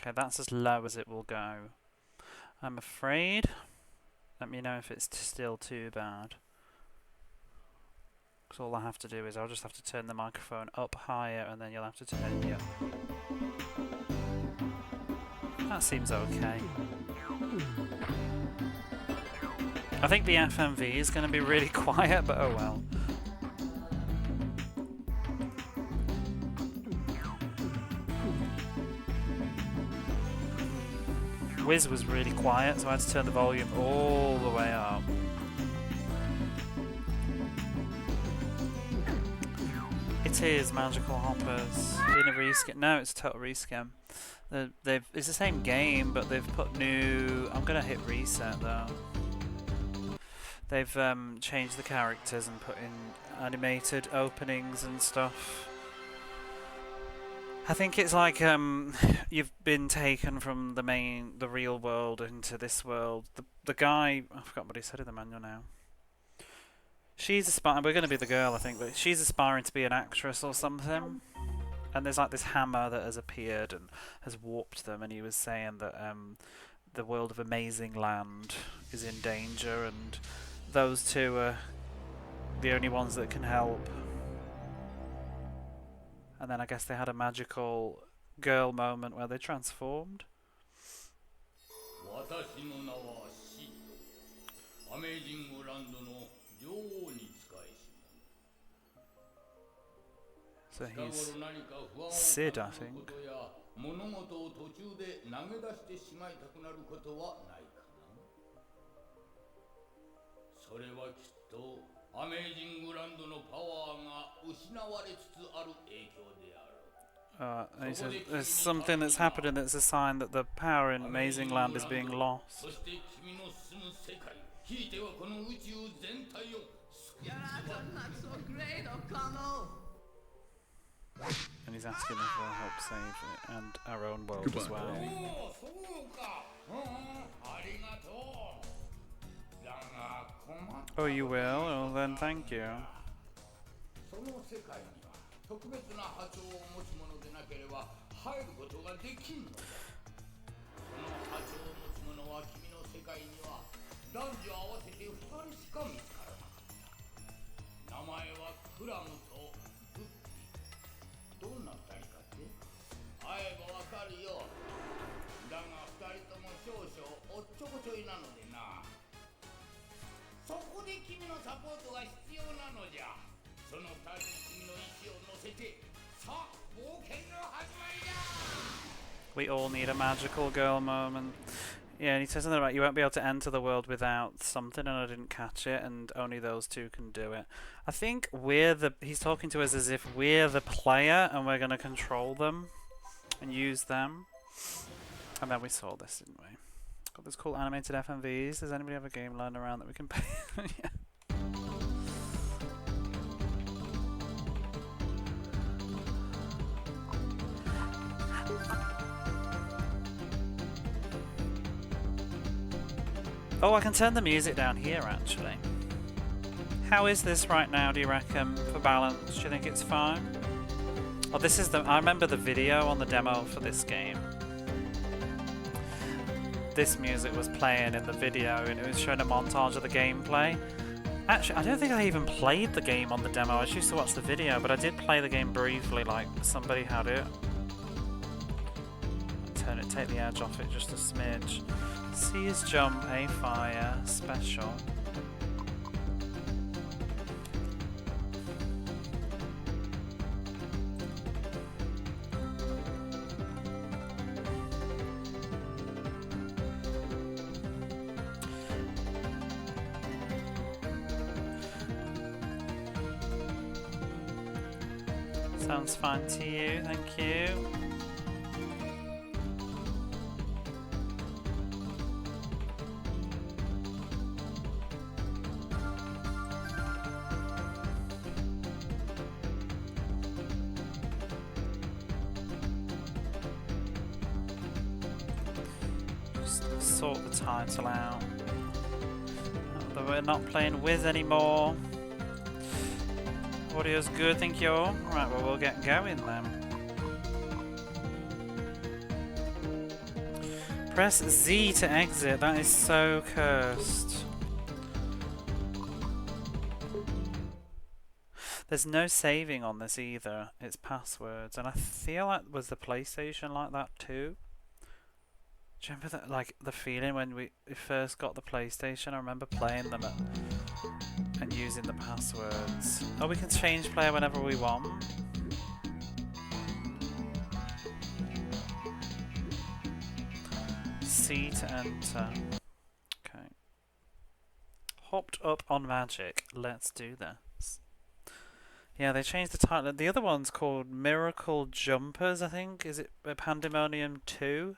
Okay, that's as low as it will go, I'm afraid. Let me know if it's still too bad. Because all I have to do is I'll just have to turn the microphone up higher and then you'll have to turn it up. That seems okay. I think the FMV is going to be really quiet, but oh well. Wiz was really quiet, so I had to turn the volume all the way up. It is Magical Hoppers in a reskin. No, it's a total reskin. It's the same game, but they've put new. I'm gonna hit reset though. They've changed the characters and put in animated openings and stuff. I think it's like you've been taken from the real world into this world. The guy, I forgot what he said in the manual now. She's aspiring. We're going to be the girl, I think, but she's aspiring to be an actress or something. And there's like this hammer that has appeared and has warped them. And he was saying that the world of Amazing Land is in danger, and those two are the only ones that can help. And then I guess they had a magical girl moment where they transformed. So he's Sid, I think. He says there's something that's happening that's a sign that the power in Amazing Land is being lost. And he's asking if we'll help save it and our own world Goodbye. As well. Oh, you will? Oh, then thank you. We all need a magical girl moment. Yeah, and he says something about you won't be able to enter the world without something, and I didn't catch it, and only those two can do it. I think he's talking to us as if we're the player, and we're going to control them and use them. And then we saw this, didn't we? Got those cool animated FMVs. Does anybody have a game lying around that we can pay? Yeah. Oh, I can turn the music down here, actually. How is this right now, do you reckon, for balance? Do you think it's fine? Oh, this is I remember the video on the demo for this game. This music was playing in the video, and it was showing a montage of the gameplay. Actually, I don't think I even played the game on the demo. I just used to watch the video, but I did play the game briefly, like somebody had it. Take the edge off it just a smidge. See his jump, a fire, special. Sounds fine to you, thank you. Sort the title out. We're not playing Wiz anymore. Audio's good, thank you. Right, well, we'll get going then. Press Z to exit. That is so cursed. There's no saving on this either. It's passwords, and I feel like was the PlayStation like that too. Do you remember that, like the feeling when we first got the PlayStation? I remember playing them and using the passwords. Oh, we can change player whenever we want. C to enter. Okay. Hopped up on magic. Let's do this. Yeah, they changed the title. The other one's called Miracle Jumpers, I think. Is it Pandemonium 2?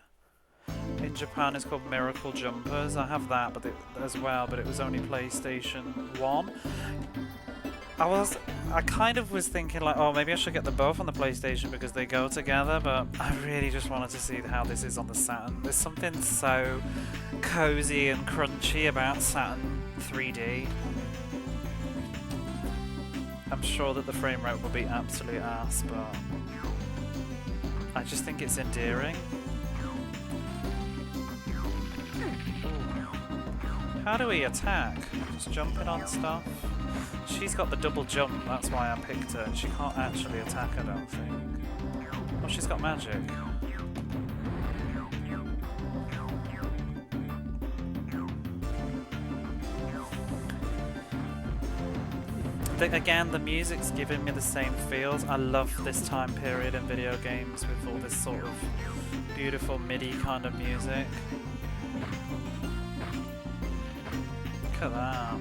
In Japan it's called Miracle Jumpers. I have that as well, but it was only PlayStation 1. I kind of was thinking like, oh, maybe I should get them both on the PlayStation because they go together, but I really just wanted to see how this is on the Saturn. There's something so cozy and crunchy about Saturn 3D. I'm sure that the frame rate will be absolute ass, but I just think it's endearing. How do we attack? Just jumping on stuff? She's got the double jump, that's why I picked her. She can't actually attack, I don't think. Oh, she's got magic. Again, the music's giving me the same feels. I love this time period in video games with all this sort of beautiful MIDI kind of music. Look at that.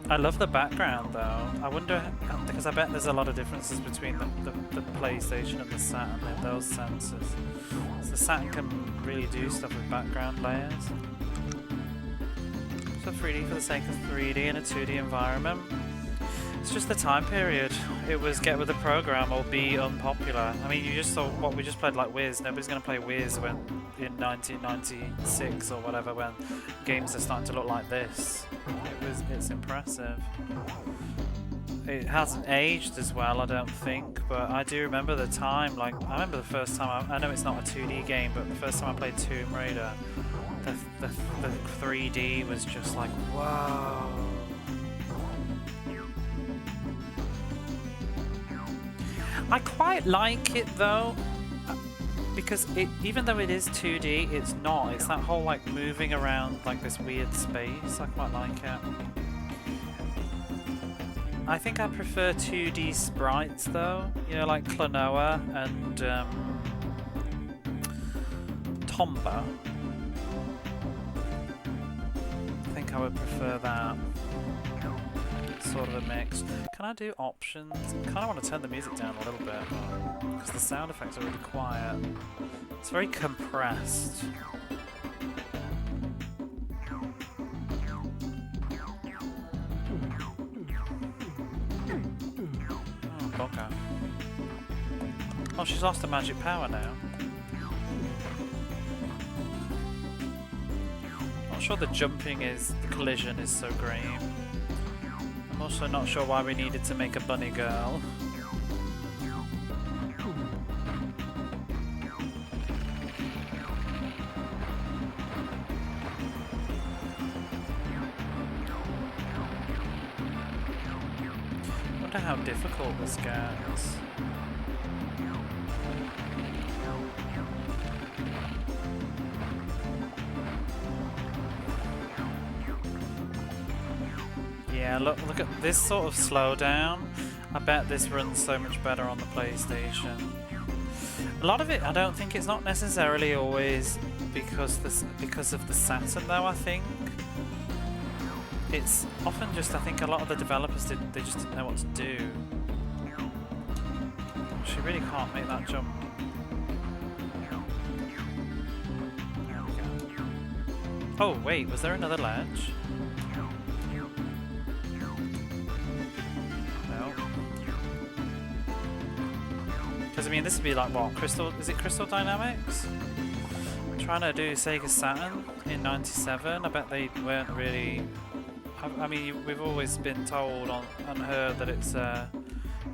I love the background though. I wonder, because I bet there's a lot of differences between the PlayStation and the Saturn in those senses. So the Saturn can really do stuff with background layers. So 3D for the sake of 3D in a 2D environment. It's just the time period. It was get with the program or be unpopular. I mean, you just saw what we just played, like Wiz. Nobody's going to play Wiz when in 1996 or whatever, when games are starting to look like this. It's impressive. It hasn't aged as well, I don't think, but I do remember the time. Like, I remember the first time. I know it's not a 2D game, but the first time I played Tomb Raider, the 3D was just like, whoa. I quite like it though, because even though it is 2D, it's not. It's that whole like moving around like this weird space. I quite like it. I think I prefer 2D sprites though. You know, like Klonoa and Tomba. I think I would prefer that. Sort of a mix. Can I do options? I kind of want to turn the music down a little bit because the sound effects are really quiet. It's very compressed. Oh, bugger. Oh, she's lost her magic power now. Not sure the jumping is, the collision is so great. I'm also not sure why we needed to make a bunny girl. I wonder how difficult this gets. Yeah, look at this sort of slowdown. I bet this runs so much better on the PlayStation. A lot of it, I don't think it's not necessarily always because of the Saturn though, I think. It's often just, I think a lot of the developers they just didn't know what to do. She really can't make that jump. There we go. Oh wait, was there another ledge? Because I mean, this would be like what? Is it Crystal Dynamics? I'm trying to do Sega Saturn in '97. I bet they weren't really I mean, we've always been told and heard that it's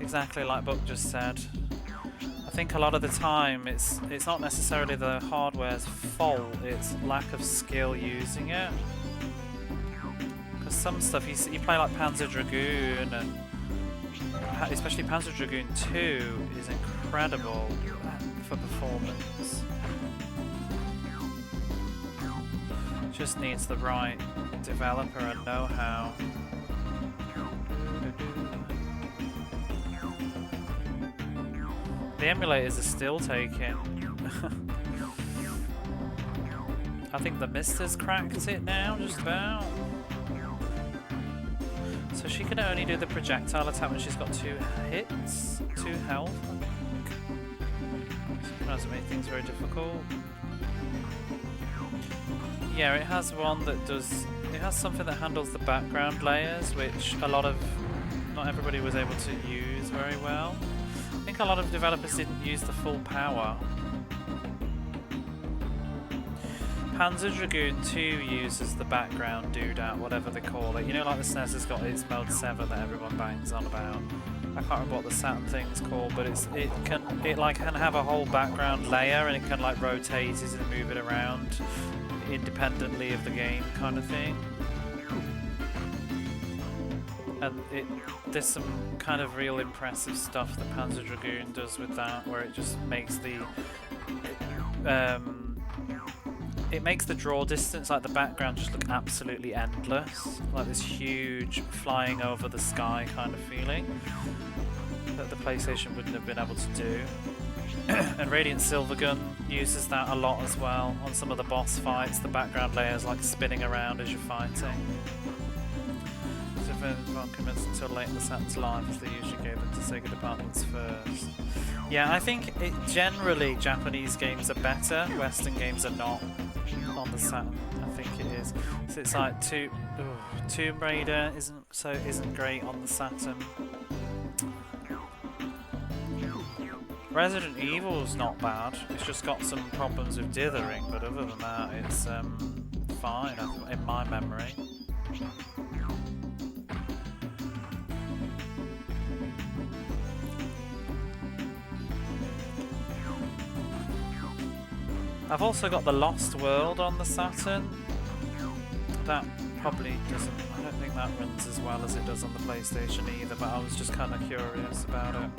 exactly like Buck just said. I think a lot of the time it's not necessarily the hardware's fault, it's lack of skill using it. Because some stuff, you play like Panzer Dragoon, and especially Panzer Dragoon 2 is incredible for performance. Just needs the right developer and know-how. The emulators are still taking. I think the Mister's cracked it now, just about. So she can only do the projectile attack when she's got 2 hits, 2 health. So it doesn't make things very difficult. Yeah, it has one that does. It has something that handles the background layers, which not everybody was able to use very well. I think a lot of developers didn't use the full power. Panzer Dragoon 2 uses the background doodah, whatever they call it. You know, like the SNES has got its Mode 7 that everyone bangs on about. I can't remember what the Saturn thing's called, but it can have a whole background layer, and it can like rotate it and move it around independently of the game, kind of thing. And there's some kind of real impressive stuff that Panzer Dragoon does with that, where it just makes it makes the draw distance, like the background, just look absolutely endless, like this huge flying over the sky kind of feeling that the PlayStation wouldn't have been able to do. And Radiant Silvergun uses that a lot as well on some of the boss fights. The background layers like spinning around as you're fighting. Not convinced until late in the Saturn's life, as they usually gave it to Sega departments first. Yeah, I think generally Japanese games are better, Western games are not on the Saturn. I think it is. So it's like Tomb Raider isn't great on the Saturn. Resident Evil's not bad. It's just got some problems with dithering, but other than that, it's fine in my memory. I've also got the Lost World on the Saturn. That probably doesn't. I don't think that runs as well as it does on the PlayStation either, but I was just kind of curious about it.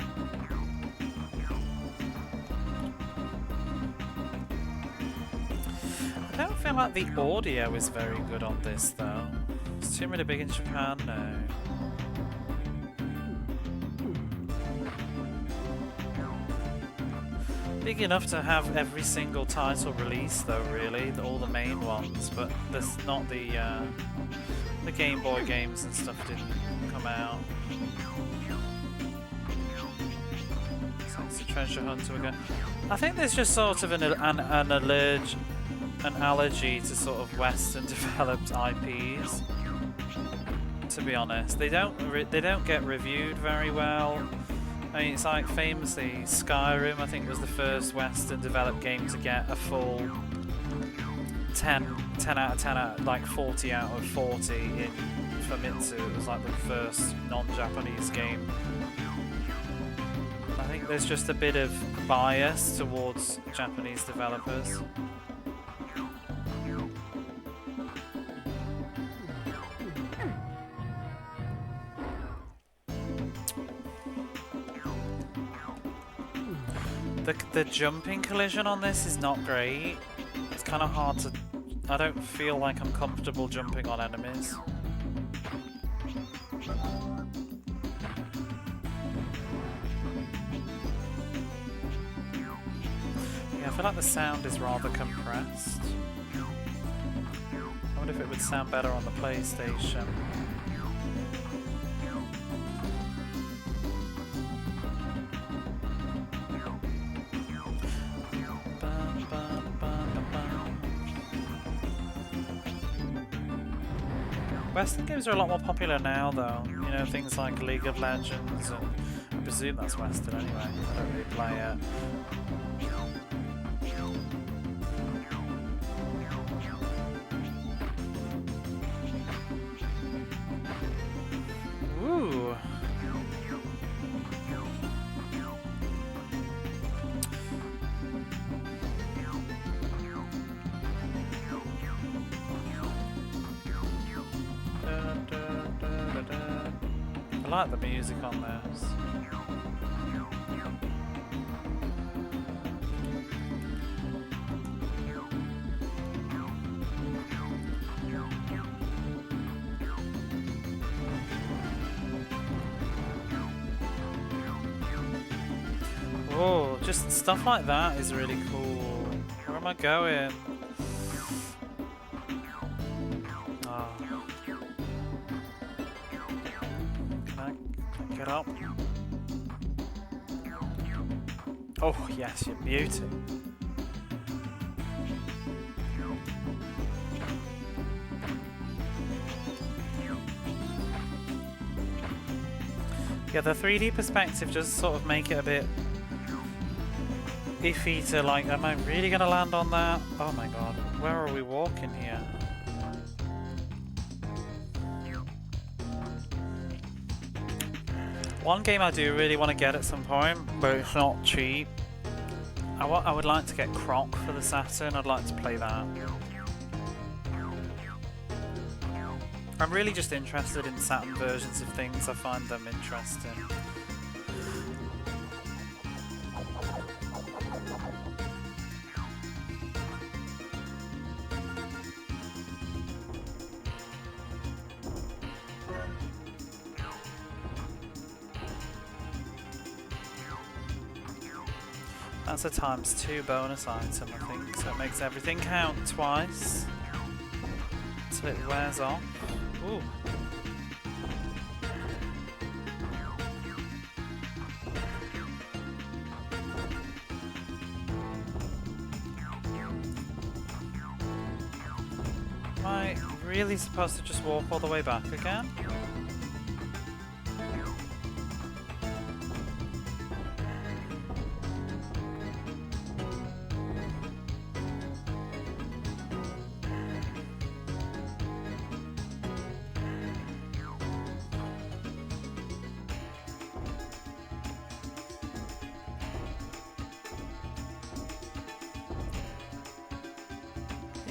I don't feel like the audio is very good on this though. It's too really big in Japan now. Big enough to have every single title released though, really, all the main ones, but there's not the Game Boy games and stuff didn't come out. So it's a treasure hunter again. I think there's just sort of an allergy to sort of Western developed IPs. To be honest, they don't get reviewed very well. I mean, it's like famously Skyrim, I think, was the first Western developed game to get a full 10 out of 10 like 40 out of 40 in Famitsu. It was like the first non-Japanese game. I think there's just a bit of bias towards Japanese developers. The jumping collision on this is not great. It's kind of hard to... I don't feel like I'm comfortable jumping on enemies. Yeah, I feel like the sound is rather compressed. I wonder if it would sound better on the PlayStation. Western games are a lot more popular now, though. You know, things like League of Legends, and I presume that's Western anyway. I don't really play it. I like the music on this. Oh, just stuff like that is really cool. Where am I going? Oh. Can I get up? Oh, yes, you beauty. Yeah, the 3D perspective just sort of make it a bit iffy to like, am I really gonna land on that? Oh my god, where are we walking here? One game I do really want to get at some point, but it's not cheap. I would like to get Croc for the Saturn. I'd like to play that. I'm really just interested in Saturn versions of things. I find them interesting. That's a ×2 bonus item, I think, so it makes everything count twice until it wears off. Ooh. Am I really supposed to just walk all the way back again?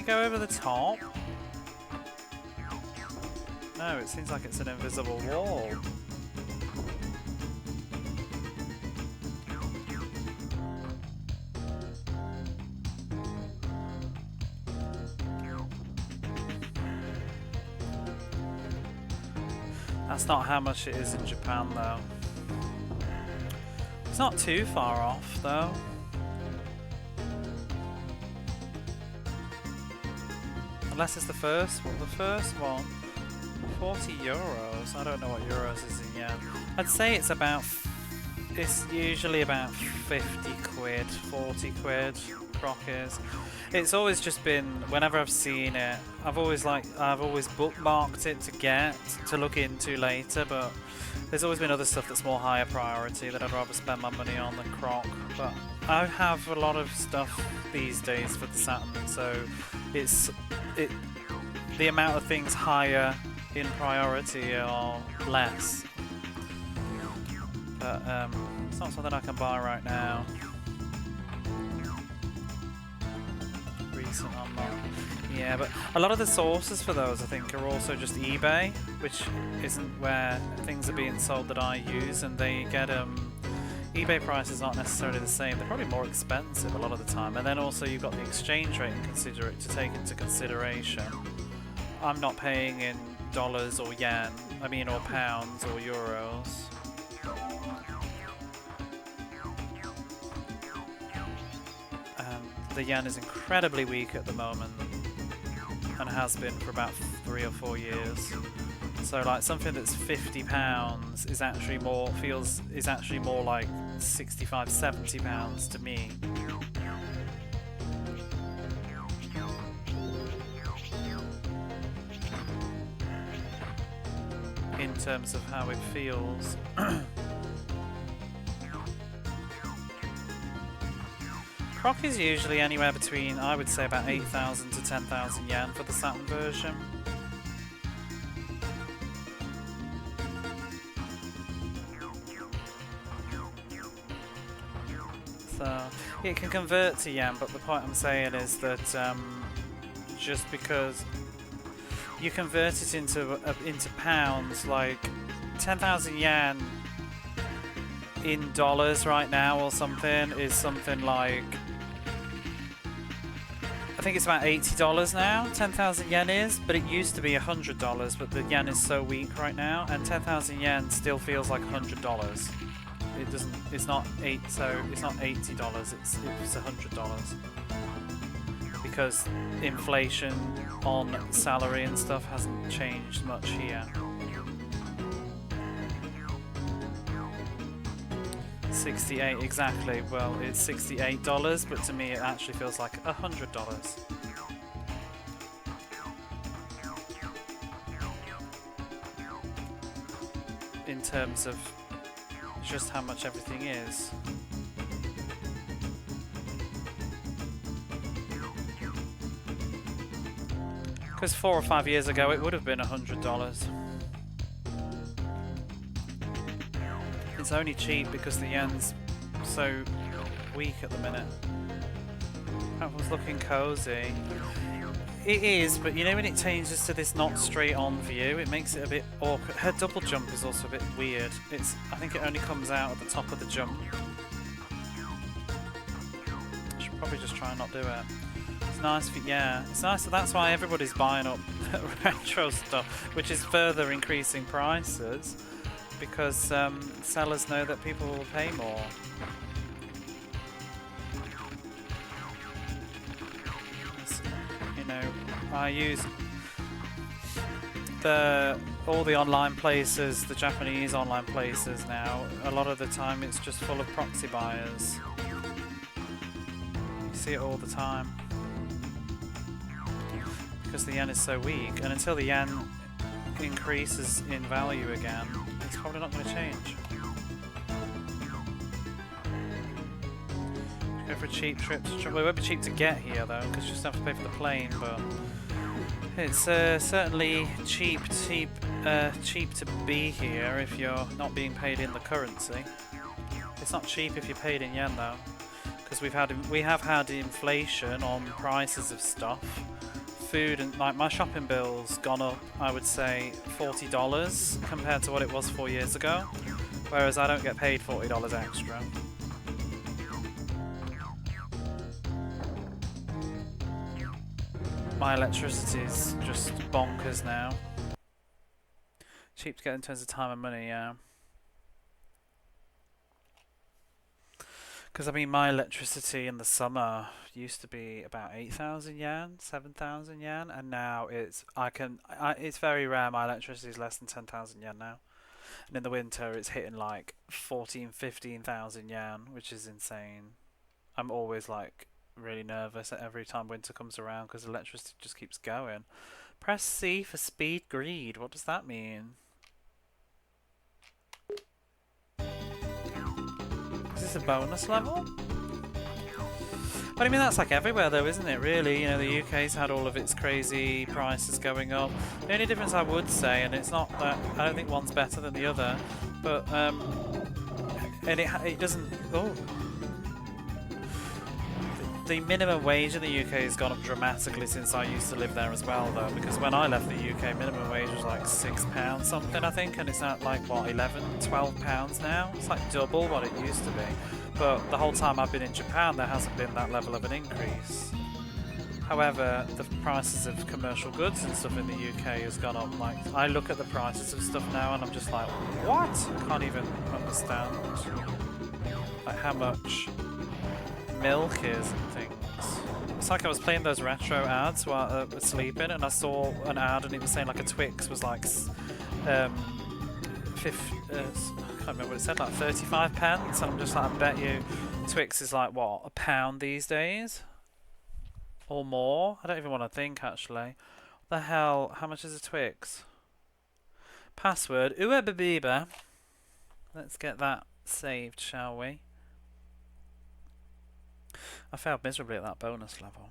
Go over the top? No, it seems like it's an invisible wall. That's not how much it is in Japan, though. It's not too far off, though. Unless it's the first one. The first one, 40 euros. I don't know what euros is in yen. I'd say it's about, it's usually about 50 quid, 40 quid, Croc is. It's always just been, whenever I've seen it, I've always bookmarked it to look into later, but there's always been other stuff that's more higher priority that I'd rather spend my money on than Croc. But I have a lot of stuff these days for the Saturn, so the amount of things higher in priority are less. But it's not something I can buy right now. Recent unlock. Yeah, but a lot of the sources for those I think are also just eBay, which isn't where things are being sold that I use, and they get eBay prices aren't necessarily the same. They're probably more expensive a lot of the time, and then also you've got the exchange rate to take into consideration. I'm not paying in dollars or yen, or pounds or euros. The yen is incredibly weak at the moment, and has been for about 3 or 4 years. So like something that's £50 is actually more like 65, £70 to me. In terms of how it feels. Croc is usually anywhere between, I would say, about 8,000 to 10,000 yen for the Saturn version. So it can convert to yen, but the point I'm saying is that just because you convert it into pounds, like 10,000 yen in dollars right now or something is something like, I think it's about $80 now. 10,000 yen is, but it used to be $100. But the yen is so weak right now, and 10,000 yen still feels like $100. It doesn't. It's not So it's not $80. It's $100 because inflation on salary and stuff hasn't changed much here. 68 exactly. Well, it's $68, but to me it actually feels like $100. In terms of just how much everything is. Because 4 or 5 years ago it would have been $100. It's only cheap because the yen's so weak at the minute. That was looking cozy. It is, but you know when it changes to this not straight on view, it makes it a bit awkward. Her double jump is also a bit weird. I think it only comes out at the top of the jump. I should probably just try and not do it. It's nice, yeah. It's nice, so that's why everybody's buying up retro stuff, which is further increasing prices, because sellers know that people will pay more. I use all the online places, the Japanese online places now. A lot of the time it's just full of proxy buyers. You see it all the time. Because the yen is so weak, and until the yen increases in value again, it's probably not going to change. Go for a cheap trip to travel. It won't be cheap to get here though, because you just have to pay for the plane, but it's certainly cheap to be here if you're not being paid in the currency. It's not cheap if you're paid in yen though, because we have had inflation on prices of stuff. Food and like my shopping bill's gone up, I would say $40 compared to what it was 4 years ago, whereas I don't get paid $40 extra. My electricity is just bonkers now. Cheap to get in terms of time and money, yeah. Because I mean, my electricity in the summer used to be about 8,000 yen, 7,000 yen, and now it's it's very rare my electricity is less than 10,000 yen now. And in the winter, it's hitting like 14, 15,000 yen, which is insane. I'm always like really nervous at every time winter comes around because electricity just keeps going. Press C for speed greed. What does that mean? Is this a bonus level? But I mean, that's like everywhere though, isn't it, really? You know, the UK's had all of its crazy prices going up. The only difference I would say, and it's not that, I don't think one's better than the other, but, and it doesn't, oh. The minimum wage in the UK has gone up dramatically since I used to live there as well though, because when I left the UK, minimum wage was like £6 something I think, and it's at like what, 11, 12 pounds now? It's like double what it used to be. But the whole time I've been in Japan, there hasn't been that level of an increase. However, the prices of commercial goods and stuff in the UK has gone up. Like, I look at the prices of stuff now and I'm just like, what? I can't even understand like how much milk is and things. It's like I was playing those retro ads while I was sleeping, and I saw an ad and it was saying like a Twix was like I can't remember what it said, like 35 pence, and I'm just like, I bet you Twix is like what, £1 these days or more. I don't even want to think actually. What the hell, how much is a Twix? Password Uebabiba. Let's get that saved, shall we? I failed miserably at that bonus level.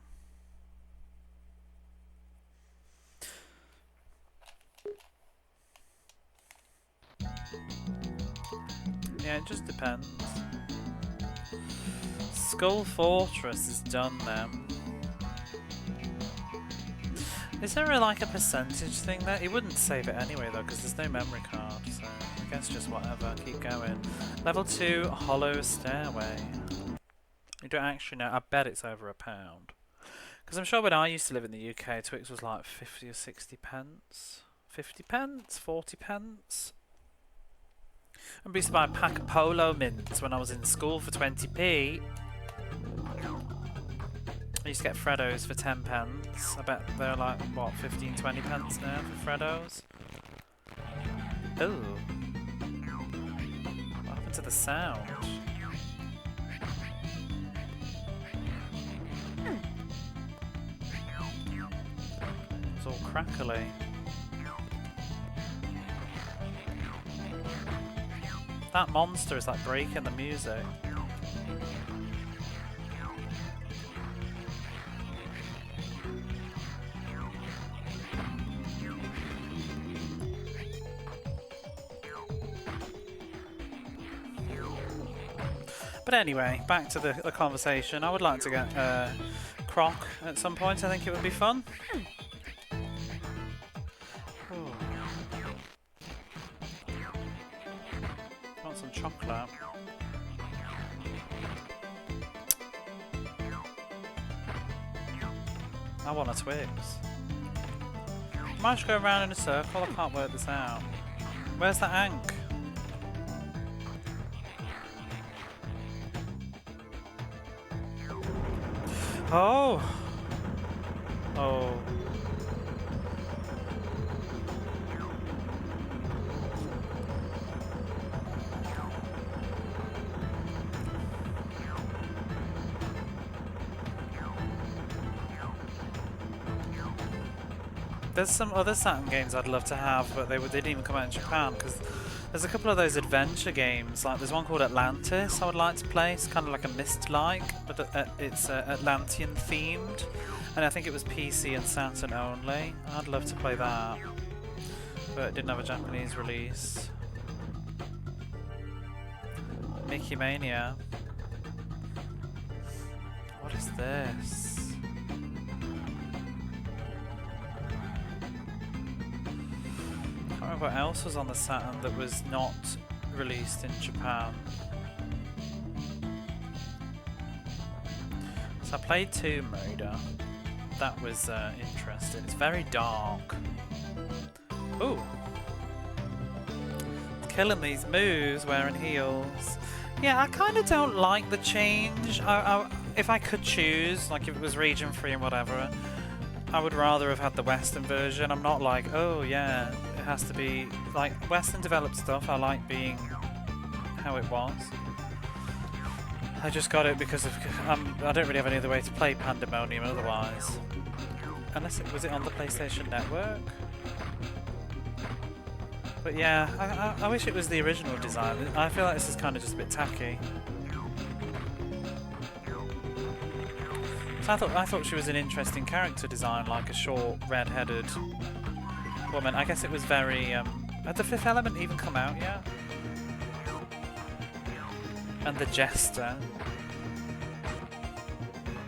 Yeah, it just depends. Skull Fortress is done then. Is there like a percentage thing there? It wouldn't save it anyway though, because there's no memory card, so... I guess just whatever, keep going. Level 2, Hollow Stairway. You don't actually know, I bet it's over £1. Because I'm sure when I used to live in the UK, Twix was like 50 or 60 pence. 50 pence? 40 pence? I used to buy a pack of Polo mints when I was in school for 20p. I used to get Freddos for 10 pence. I bet they're like, what, 15, 20 pence now for Freddos? Ooh. What happened to the sound? It's all crackly. That monster is like breaking the music. But anyway, back to the conversation. I would like to get Croc at some point. I think it would be fun. Ooh. Want some chocolate? I want a Twix. I might just go around in a circle. I can't work this out. Where's the Ankh? Oh! Oh. There's some other Saturn games I'd love to have, but they didn't even come out in Japan, because there's a couple of those adventure games, like there's one called Atlantis I would like to play. It's kind of like a Myst-like, but it's Atlantean themed, and I think it was PC and Saturn only. I'd love to play that, but it didn't have a Japanese release. Mickey Mania. What is this? I don't remember what else was on the Saturn that was not released in Japan. So I played Tomb Raider. That was interesting. It's very dark. Ooh. Killing these moves wearing heels. Yeah, I kind of don't like the change. If I could choose, like if it was region free and whatever, I would rather have had the Western version. I'm not like, oh yeah, it has to be like Western developed stuff. I like being how it was. I just got it because of I don't really have any other way to play Pandemonium otherwise. Unless was it on the PlayStation Network? But yeah, I wish it was the original design. I feel like this is kind of just a bit tacky. So I thought she was an interesting character design, like a short, red-headed woman. I guess it was very. Had the Fifth Element even come out yet? And the Jester.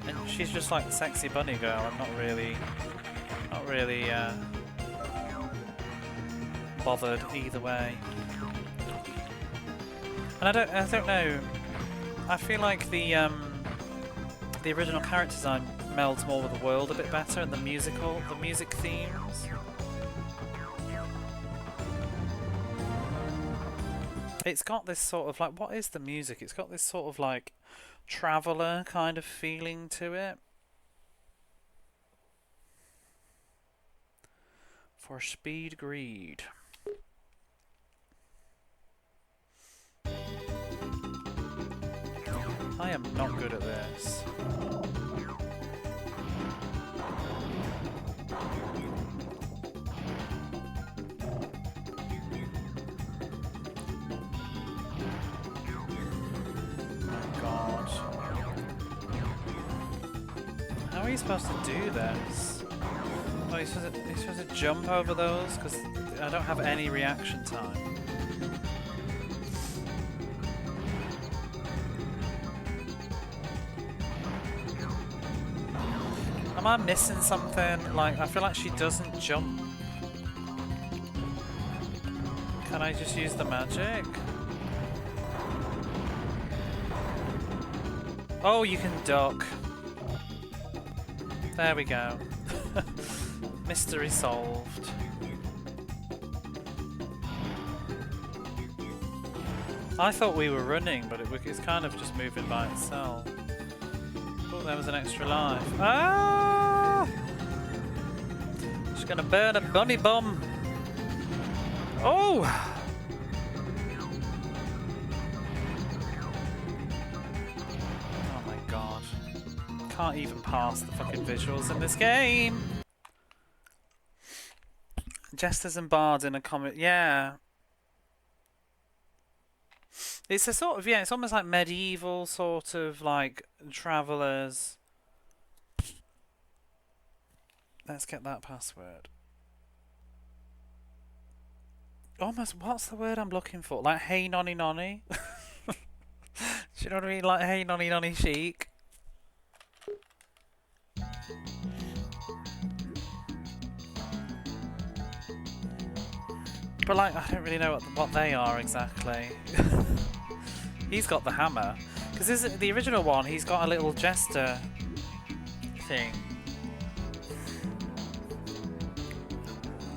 And she's just like the sexy bunny girl. I'm not really bothered either way. And I don't know. I feel like the original character design melds more with the world a bit better, and the music themes. It's got this sort of like, what is the music? It's got this sort of like traveller kind of feeling to it. For Speed Greed. I am not good at this. Oh God. How are you supposed to do this? Oh, you're supposed to jump over those? Because I don't have any reaction time. Am I missing something? Like, I feel like she doesn't jump. Can I just use the magic? Oh, you can duck. There we go. Mystery solved. I thought we were running, but it's kind of just moving by itself. Oh, there was an extra life. Ah! She's gonna burn a bunny bum. Oh! Oh my god. Can't even pass the fucking visuals in this game. Jesters and bards in a comic. Yeah. It's a sort of, yeah, it's almost like medieval sort of like travelers. Let's get that password. Almost, what's the word I'm looking for? Like hey nonny nonny? Do you know what I mean? Like hey nonny nonny chic. But like, I don't really know what they are exactly. He's got the hammer. Because the original one, he's got a little jester thing.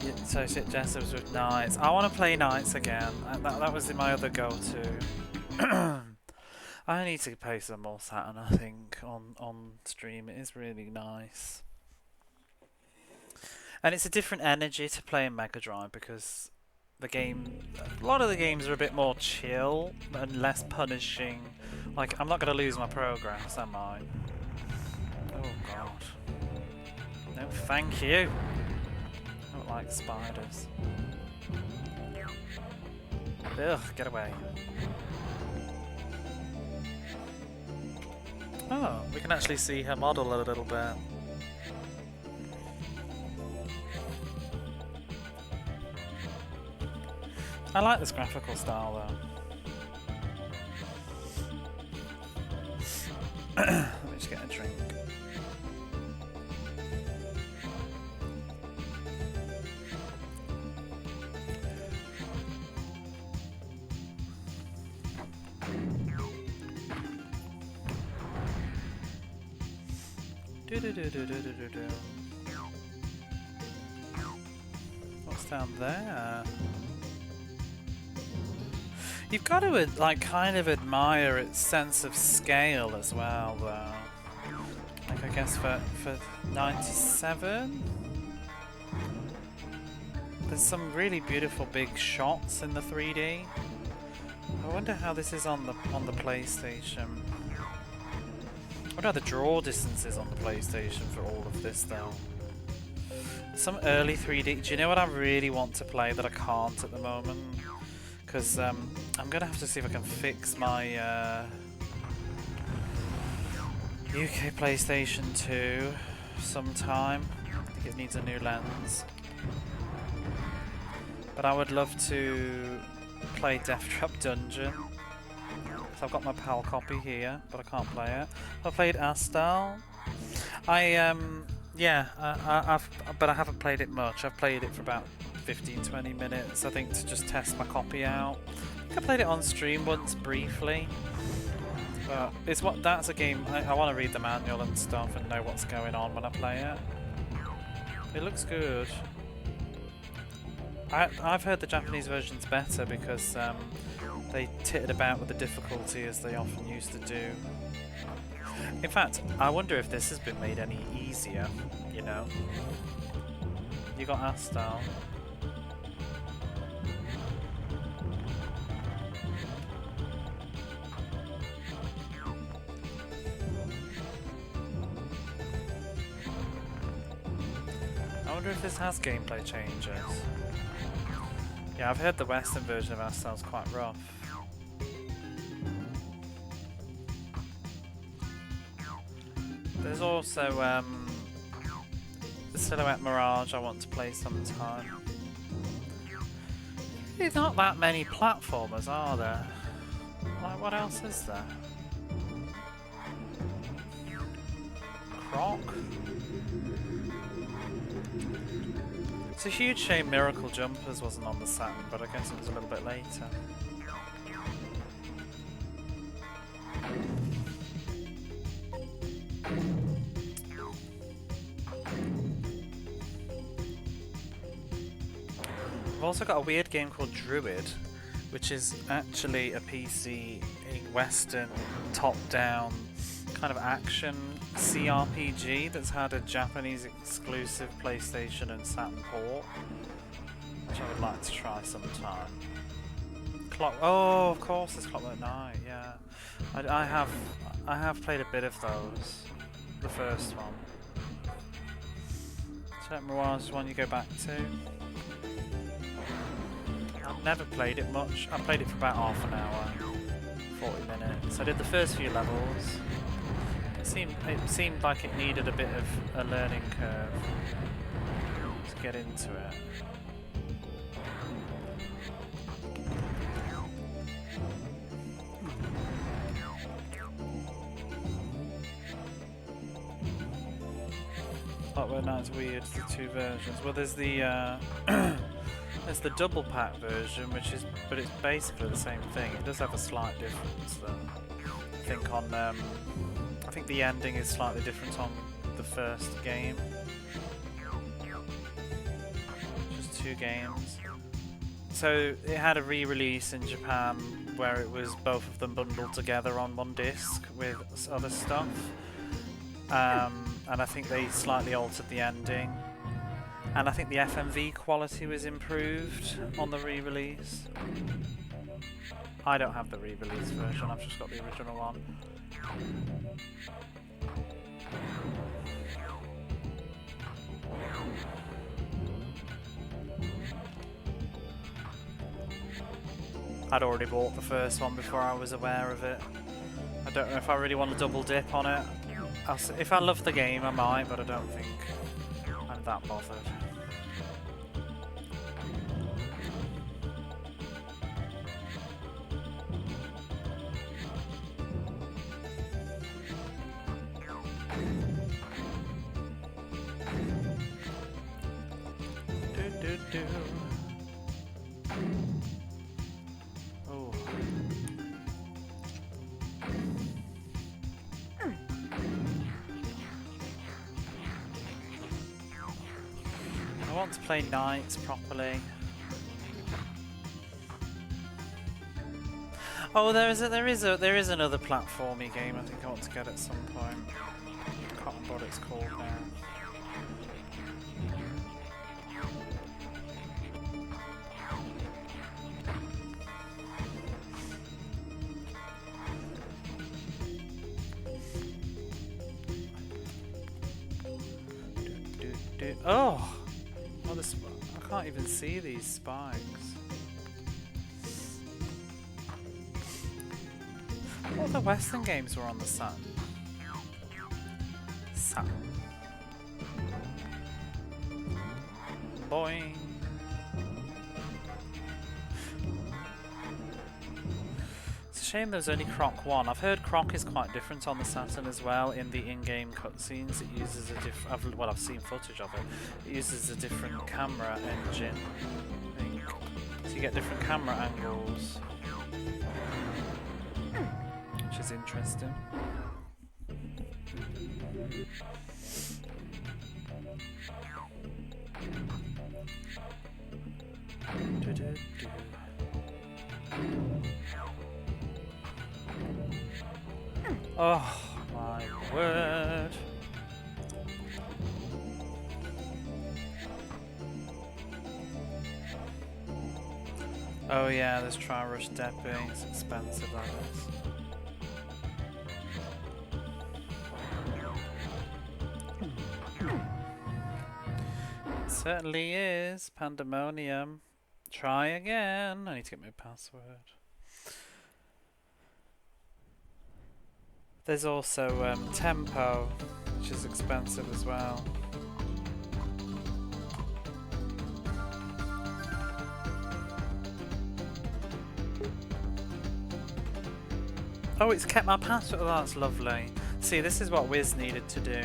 You associate jesters with knights. I want to play knights again. That was my other go-to. I need to play some more Saturn, I think, on stream. It is really nice. And it's a different energy to play in Mega Drive because a lot of the games are a bit more chill and less punishing. Like, I'm not going to lose my progress, am I? Oh god. No, thank you. I don't like spiders. Ugh, get away. Oh, we can actually see her model a little bit. I like this graphical style though. Let me just get a drink. What's down there? You've got to like kind of admire its sense of scale as well, though. Like I guess for 97, there's some really beautiful big shots in the 3D. I wonder how this is on the PlayStation. I wonder how the draw distance is on the PlayStation for all of this, though. Some early 3D. Do you know what I really want to play that I can't at the moment? Because I'm going to have to see if I can fix my UK PlayStation 2 sometime. I think it needs a new lens. But I would love to play Death Trap Dungeon. So I've got my PAL copy here, but I can't play it. I played Astal. But I haven't played it much. I've played it for about 15-20 minutes, I think, to just test my copy out. I think I played it on stream once briefly, but that's a game I want to read the manual and stuff and know what's going on when I play it. It looks good. I've heard the Japanese version's better because they tittered about with the difficulty as they often used to do. In fact, I wonder if this has been made any easier, you know. You got Astal. I wonder if this has gameplay changes. Yeah, I've heard the Western version of Astal's quite rough. There's also the Silhouette Mirage I want to play sometime. There's not that many platformers, are there? Like, what else is there? Croc? It's a huge shame Miracle Jumpers wasn't on the Saturn, but I guess it was a little bit later. I've also got a weird game called Druid, which is actually a PC, a Western, top-down kind of action CRPG that's had a Japanese exclusive PlayStation and Saturn port, which I would like to try sometime. Oh, of course, there's Clockwork Knight. Yeah, I have played a bit of those. The first one. Certain Mirage one you go back to. I've never played it much. I played it for about half an hour, 40 minutes. I did the first few levels. It seemed like it needed a bit of a learning curve to get into it. Clockwork Knight's weird, the two versions. Well, there's the there's the double pack version, but it's basically the same thing. It does have a slight difference though. I think the ending is slightly different on the first game. Just 2 games. So it had a re-release in Japan where it was both of them bundled together on one disc with other stuff. And I think they slightly altered the ending. And I think the FMV quality was improved on the re-release. I don't have the re-release version, I've just got the original one. I'd already bought the first one before I was aware of it. I don't know if I really want to double dip on it. If I love the game I might, but I don't think I'm that bothered. Oh. I want to play Knights properly. Oh, there is another platformy game I think I want to get at some point. I can't remember what it's called now. Oh! Oh, I can't even see these spikes. What other Western games were on the Saturn? Boing! It's a shame there's only Croc 1. I've heard Croc is quite different on the Saturn as well. In the in-game cutscenes, it uses a different. I've seen footage of it. It uses a different camera engine, I think. So you get different camera angles, which is interesting. Oh my word. Oh yeah, there's Tri-Rush Depot, it's expensive that is. It certainly is. Pandemonium. Try again. I need to get my password. There's also Tempo, which is expensive as well. Oh, it's kept my password. Oh, that's lovely. See, this is what Wiz needed to do.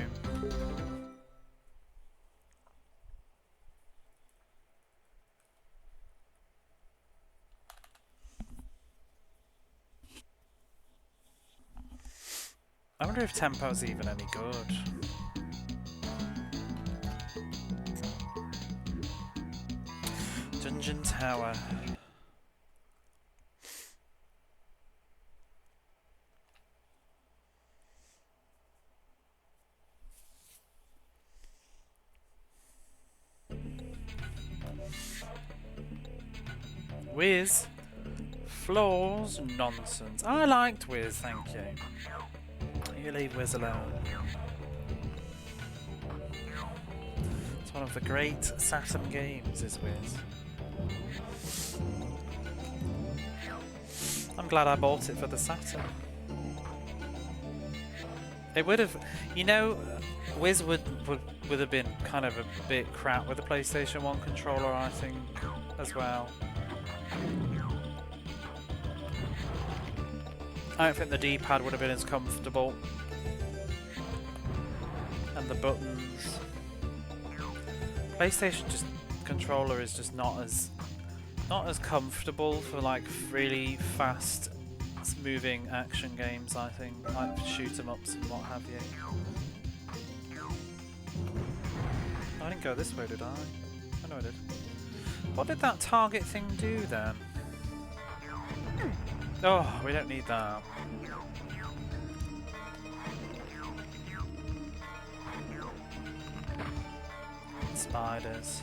I wonder if tempo's even any good. Dungeon Tower. Wiz. Flaws, nonsense. I liked Wiz, thank you. You leave Wiz alone. It's one of the great Saturn games, is Wiz. I'm glad I bought it for the Saturn. It would have, you know, Wiz would have been kind of a bit crap with the PlayStation 1 controller, I think, as well. I don't think the D-pad would have been as comfortable. And the buttons. PlayStation controller is just not as comfortable for like really fast moving action games, I think, like shoot 'em ups and what have you. I didn't go this way, did I? I know I did. What did that target thing do then? Oh, we don't need that. Spiders.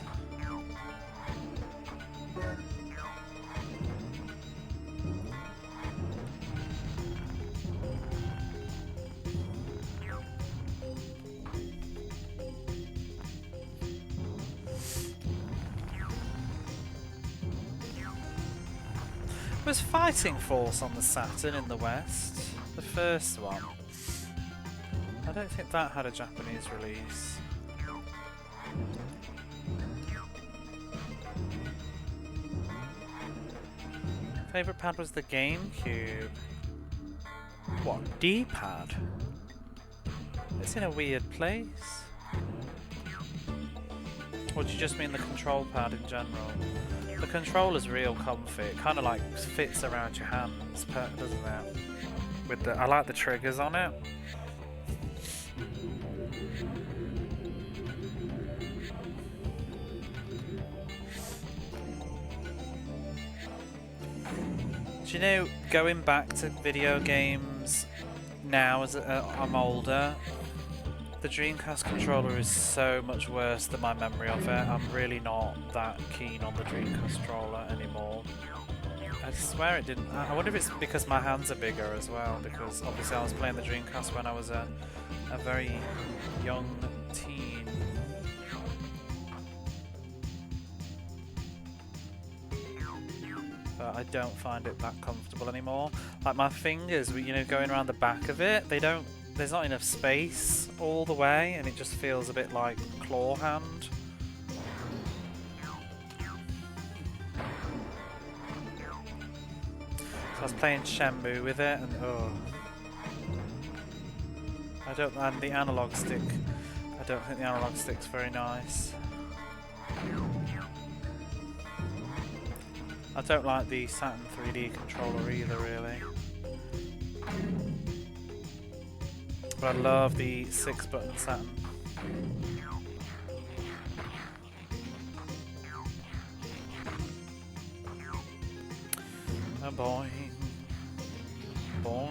Was Fighting Force on the Saturn in the West? The first one. I don't think that had a Japanese release. Favourite pad was the GameCube. What, D-pad? It's in a weird place. Or do you just mean the control pad in general? The controller's real comfy. It kind of like fits around your hands, doesn't it? With the, I like the triggers on it. Do you know, going back to video games now as I'm older, the Dreamcast controller is so much worse than my memory of it. I'm really not that keen on the Dreamcast controller anymore. I swear it didn't. I wonder if it's because my hands are bigger as well, because obviously I was playing the Dreamcast when I was a very young teen. But I don't find it that comfortable anymore. Like my fingers, you know, going around the back of it, there's not enough space all the way, and it just feels a bit like claw hand. So I was playing Shenmue with it, and oh, and the analog stick. I don't think the analog stick's very nice. I don't like the Saturn 3D controller either, really. But I love the 6-button Saturn. Oh boy. Boy.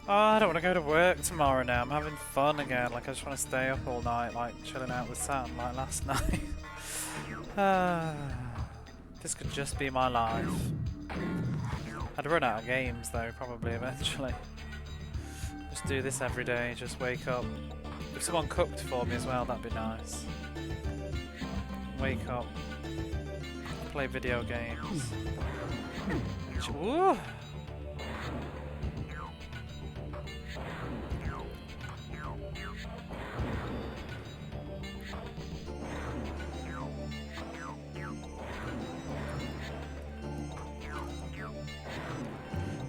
Oh, I don't want to go to work tomorrow now. I'm having fun again. Like, I just want to stay up all night, like, chilling out with Saturn, like last night. This could just be my life. I'd run out of games, though, probably, eventually. Just do this every day, just wake up. If someone cooked for me as well, that'd be nice. Wake up. Play video games. Ooh.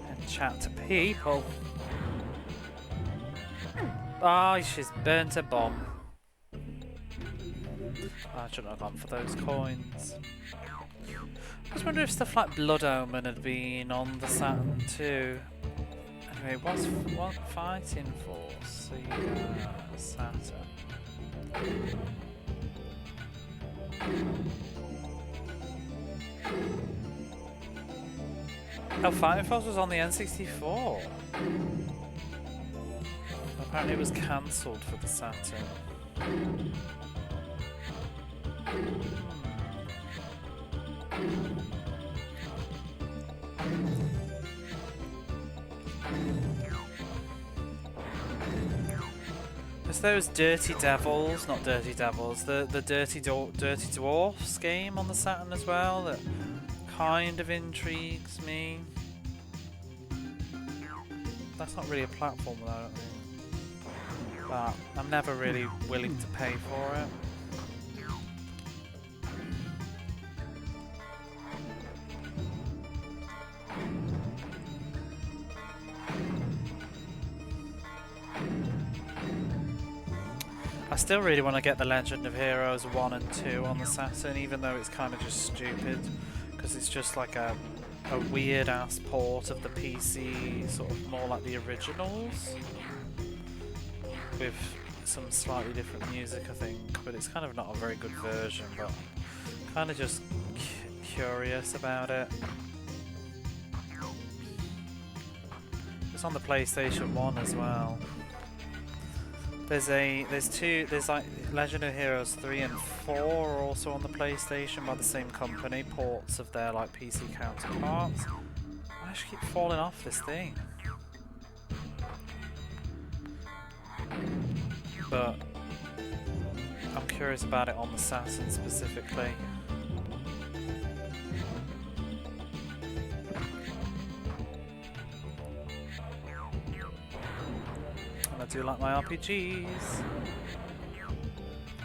And chat to people. Ah, she's burnt a bomb. I shouldn't have gone for those coins. I just wonder if stuff like Blood Omen had been on the Saturn too. And Anyway, what's what fighting for? Sega Saturn. Oh, Fighting Force was on the N64. Apparently it was cancelled for the Saturn. It's those Dirty Devils, not Dirty Devils, the Dirty Dwarfs game on the Saturn as well that kind of intrigues me. That's not really a platform though, I don't think. But I'm never really willing to pay for it. I still really want to get the Legend of Heroes 1 and 2 on the Saturn, even though it's kind of just stupid, because it's just like a weird ass port of the PC, sort of more like the originals, with some slightly different music I think, but it's kind of not a very good version, but kind of just curious about it. It's on the PlayStation 1 as well. There's like Legend of Heroes 3 and 4 are also on the PlayStation by the same company, ports of their like PC counterparts. I just keep falling off this thing. But I'm curious about it on the Saturn specifically. I do like my RPGs.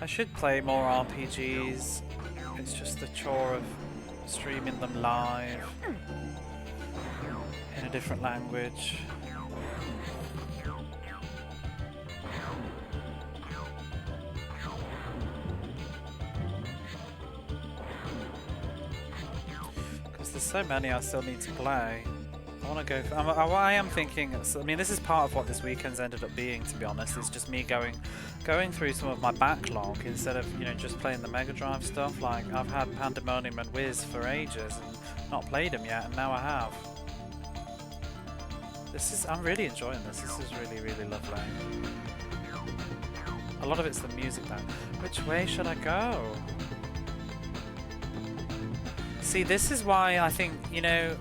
I should play more RPGs. It's just the chore of streaming them live in a different language. Because there's so many I still need to play. I want to go for, I am thinking, I mean this is part of what this weekend's ended up being, to be honest. It's just me going through some of my backlog instead of, you know, just playing the Mega Drive stuff. Like I've had Pandemonium and Whiz for ages and not played them yet, and now I have. I'm really enjoying this. This is really, really lovely. A lot of it's the music though. Which way should I go? See, this is why I think, you know,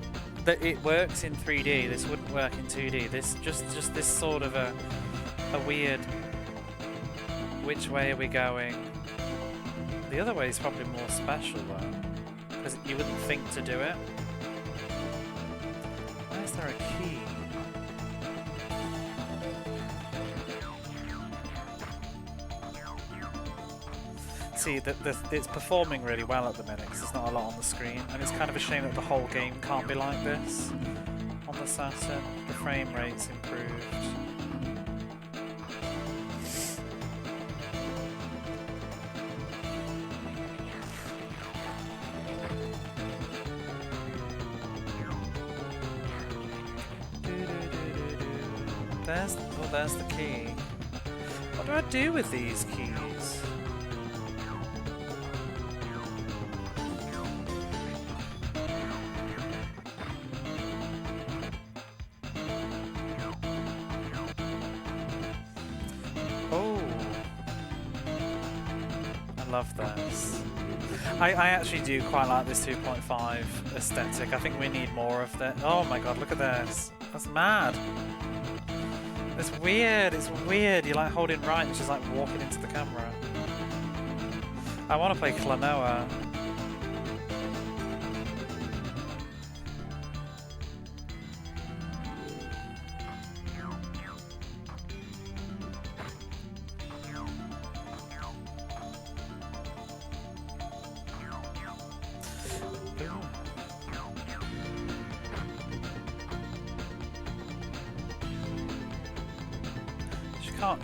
that it works in 3D. This wouldn't work in 2D. This just this sort of a weird. Which way are we going? The other way is probably more special though, because you wouldn't think to do it. Why is there a key? See, it's performing really well at the minute because there's not a lot on the screen, and it's kind of a shame that the whole game can't be like this on the Saturn. The frame rate's improved. There's the key. What do I do with these keys? Love this. I actually do quite like this 2.5 aesthetic. I think we need more of that. Oh my god, look at this. That's mad. It's weird. It's weird. You're like holding right and she's like walking into the camera. I want to play Klonoa.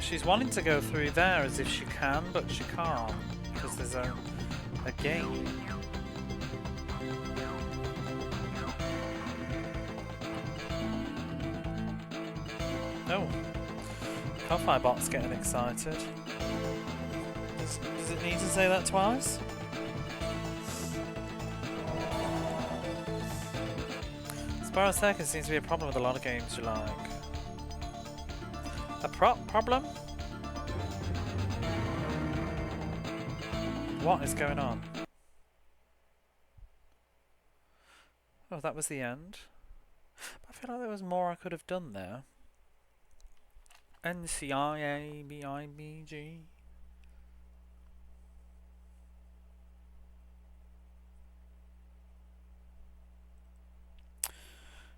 She's wanting to go through there as if she can, but she can't because there's a gate. Oh, Coffee Bot's getting excited. Does it need to say that twice? Spiral Staircase seems to be a problem with a lot of games you like. A problem? What is going on? Oh, that was the end. I feel like there was more I could have done there. NCIABIBG.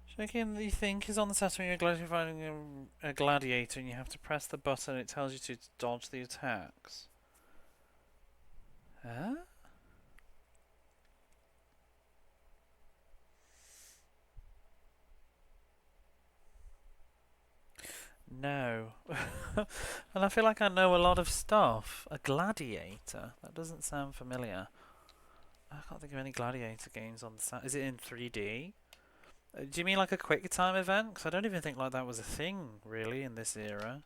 Shaking that you think is on the Saturn, you're fighting a gladiator and you have to press the button and it tells you to dodge the attacks. Huh? No. And I feel like I know a lot of stuff. A gladiator? That doesn't sound familiar. I can't think of any gladiator games on the Saturn. Is it in 3D? Do you mean like a quick time event? Because I don't even think like that was a thing, really, in this era.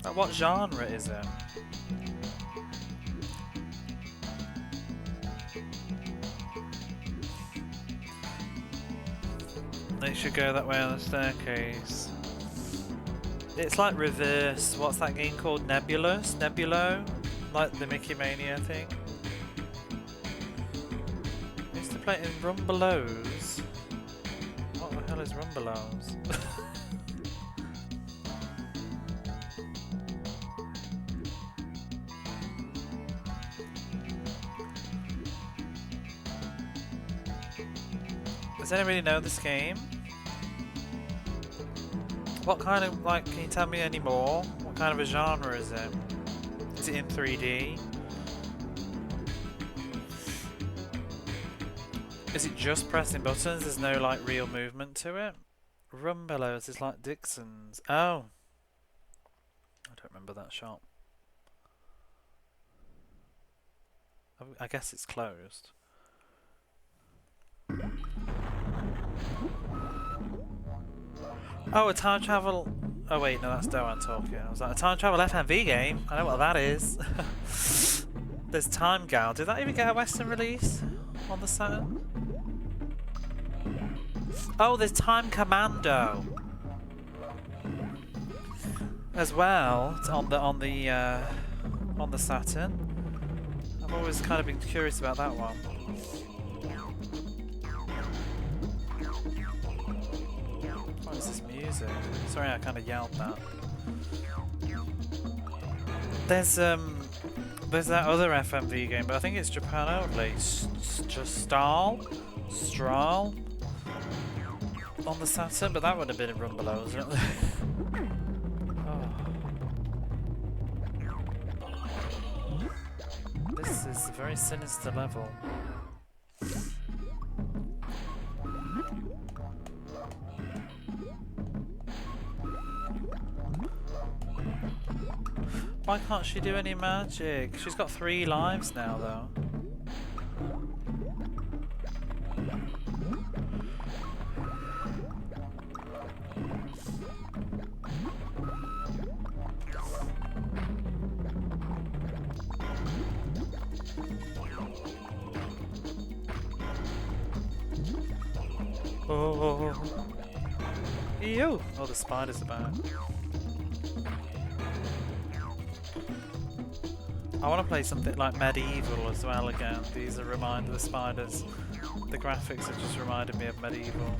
Like, what genre is it? It should go that way on the staircase. It's like reverse. What's that game called? Nebulo? Like the Mickey Mania thing. I used to play it in Rumbelows. What the hell is Rumbelows? Does anybody know this game? What kind of, like, can you tell me any more? What kind of a genre is it? Is it in 3D? Is it just pressing buttons? There's no, like, real movement to it? Rumbelows is like Dixon's. Oh! I don't remember that shop. I guess it's closed. Oh, a time travel... Oh wait, no, that's Doan talking. I was like, a time travel FMV game? I know what that is. There's Time Gal. Did that even get a Western release on the Saturn? Oh, there's Time Commando as well on the Saturn. I've always kind of been curious about that one. What is this music? Sorry, I kind of yelled that. There's that other FMV game, but I think it's Japan only. Strahl on the Saturn, but that would have been in Rumbelows, wouldn't it? Oh. This is a very sinister level. Why can't she do any magic? She's got 3 lives now, though. Oh, ew! Oh, the spiders are back. I want to play something like Medieval as well again. These are the spiders. The graphics have just reminded me of Medieval.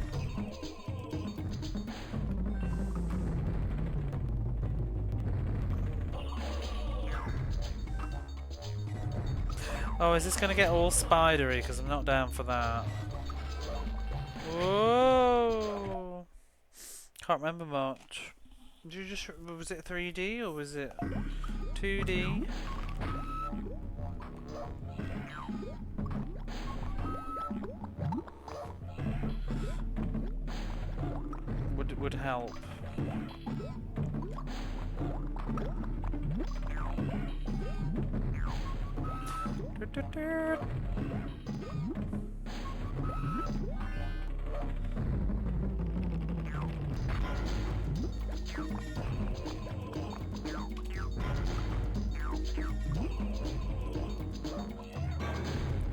Oh, is this going to get all spidery? Because I'm not down for that. Whoa! Can't remember much. Did you just... Was it 3D or was it 2D? Would help.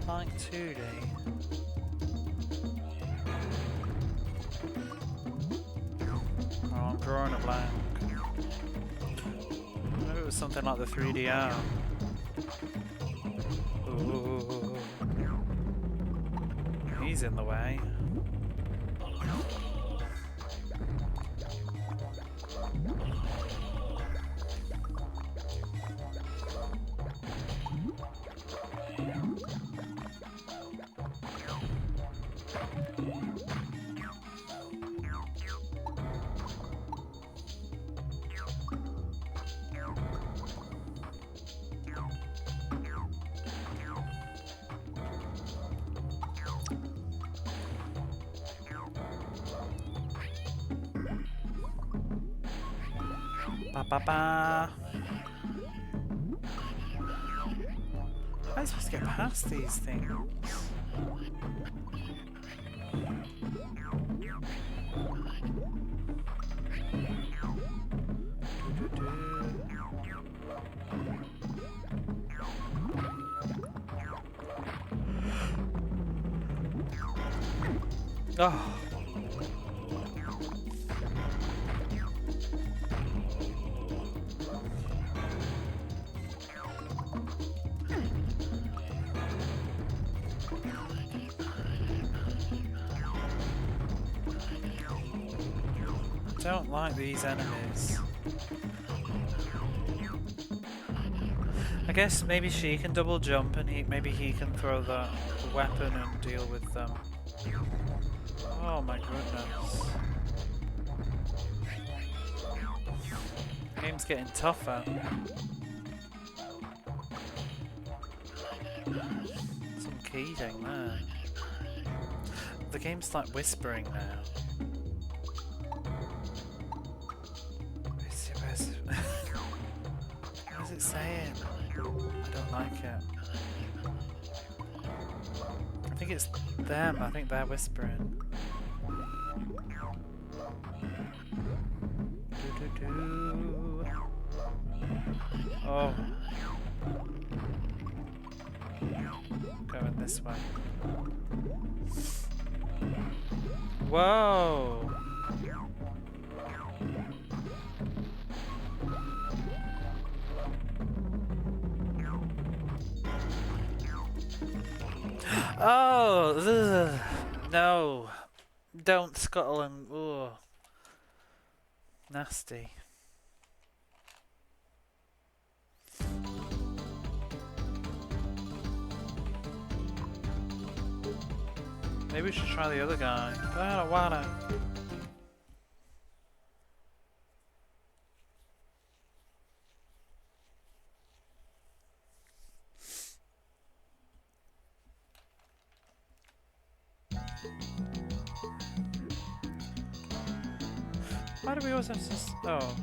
Like 2D. Oh, I'm drawing a blank. Maybe it was something like the 3DR. Ooh. He's in the way. Ba ba ba. How am I supposed to get past these things? Oh. I don't like these enemies. I guess maybe she can double jump and maybe he can throw the weapon and deal with them. Oh my goodness. The game's getting tougher. Some keying there. The game's like whispering now. What is it saying? I don't like it. I think it's them. I think they're whispering. Oh. Going this way. Whoa! Oh! Ugh. No! Don't scuttle and... Ugh. Nasty. Maybe we should try the other guy. But I don't wanna. Why do we always have to... Oh.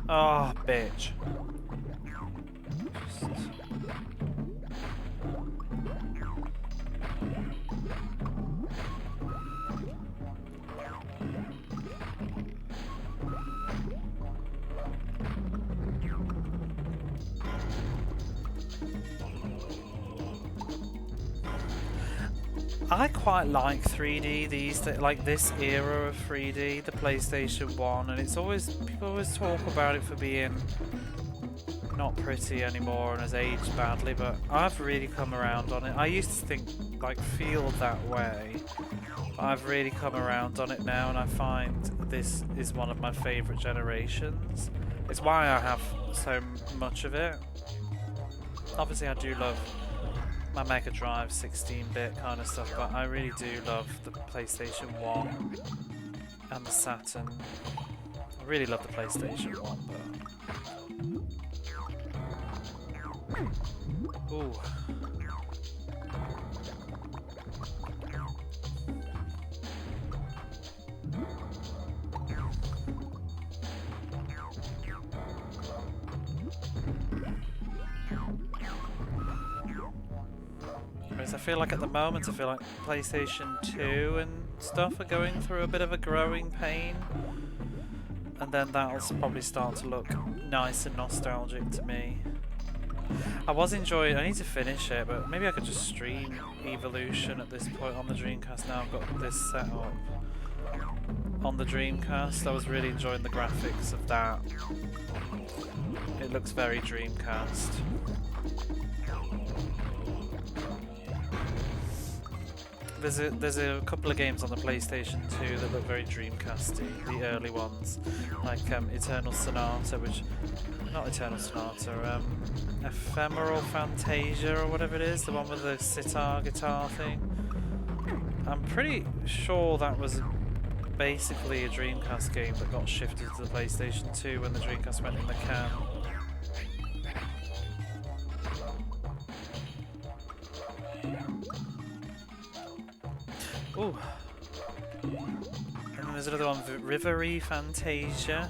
Oh, bitch. I quite like 3D like this era of 3D, the PlayStation 1, and it's always, people always talk about it for being not pretty anymore and has aged badly, but I've really come around on it. I used to think, like, feel that way, but I've really come around on it now, and I find this is one of my favourite generations. It's why I have so much of it. Obviously I do love my Mega Drive 16-bit kind of stuff, but I really do love the PlayStation 1 and the Saturn. I really love the PlayStation 1, but... Ooh. I feel like at the moment, I feel like PlayStation 2 and stuff are going through a bit of a growing pain. And then that'll probably start to look nice and nostalgic to me. I was enjoying, I need to finish it, but maybe I could just stream Evolution at this point on the Dreamcast now I've got this set up. On the Dreamcast, I was really enjoying the graphics of that. It looks very Dreamcast. There's a couple of games on the PlayStation 2 that look very Dreamcasty, the early ones, like Eternal Sonata, which, not Eternal Sonata, Ephemeral Fantasia or whatever it is, the one with the sitar guitar thing. I'm pretty sure that was basically a Dreamcast game that got shifted to the PlayStation 2 when the Dreamcast went in the can. Ooh. And then there's another one, Rivery Fantasia.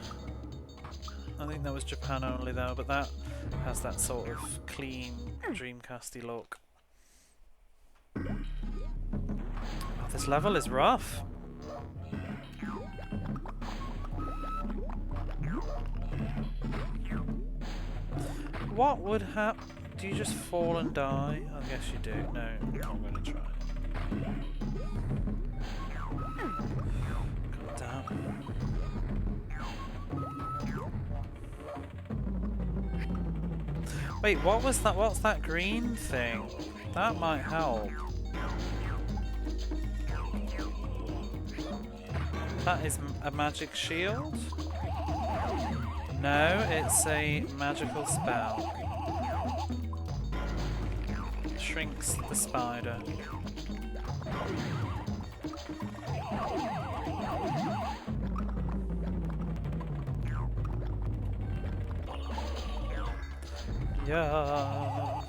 I think that was Japan only though, but that has that sort of clean, Dreamcasty look. Oh, this level is rough. What would happen? Do you just fall and die? I guess you do. No, I'm going to try. God damn. Wait, what was that? What's that green thing? That might help. That is a magic shield? No, it's a magical spell. Shrinks the spider. Yeah.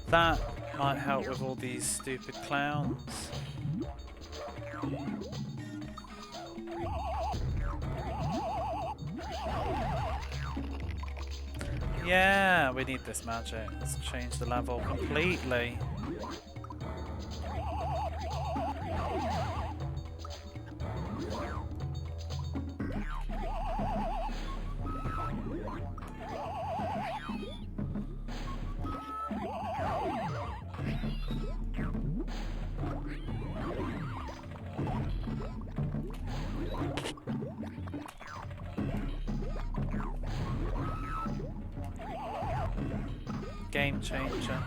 That might help with all these stupid clowns. Yeah, we need this magic. Let's change the level completely. Game changer.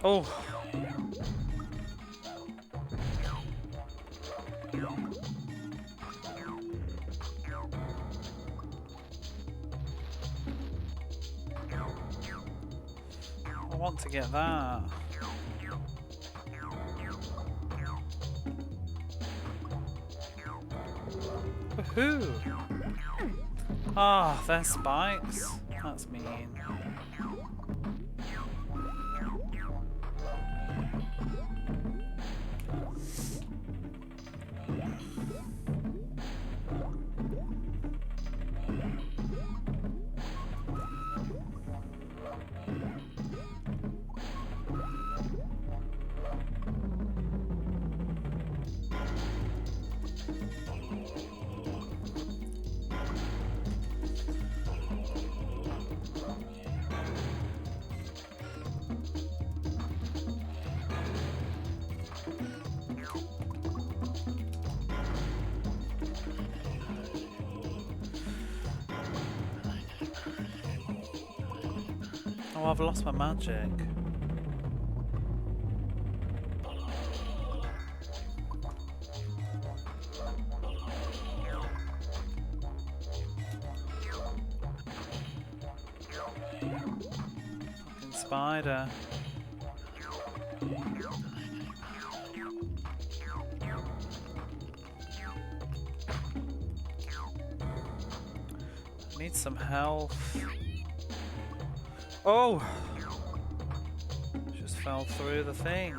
Oh. I want to get that. Woohoo! Ah, they're spikes. That's mean. Oh, I've lost my magic. Fucking spider. Need some health. Oh! Just fell through the thing.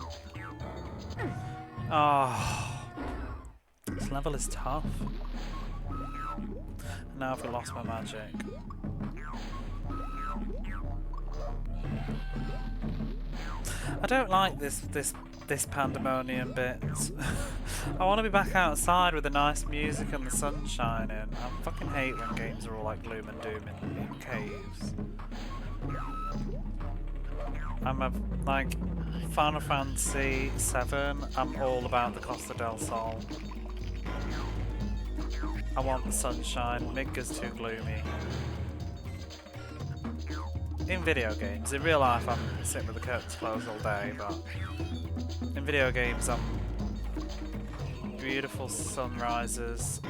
Oh. This level is tough. Now I've lost my magic. I don't like this Pandemonium bit. I want to be back outside with the nice music and the sun shining. I fucking hate when games are all like gloom and doom in caves. I'm a, like, Final Fantasy 7, I'm all about the Costa del Sol. I want the sunshine, Midgar's too gloomy. In video games, in real life I'm sitting with the curtains closed all day, but in video games I'm beautiful sunrises.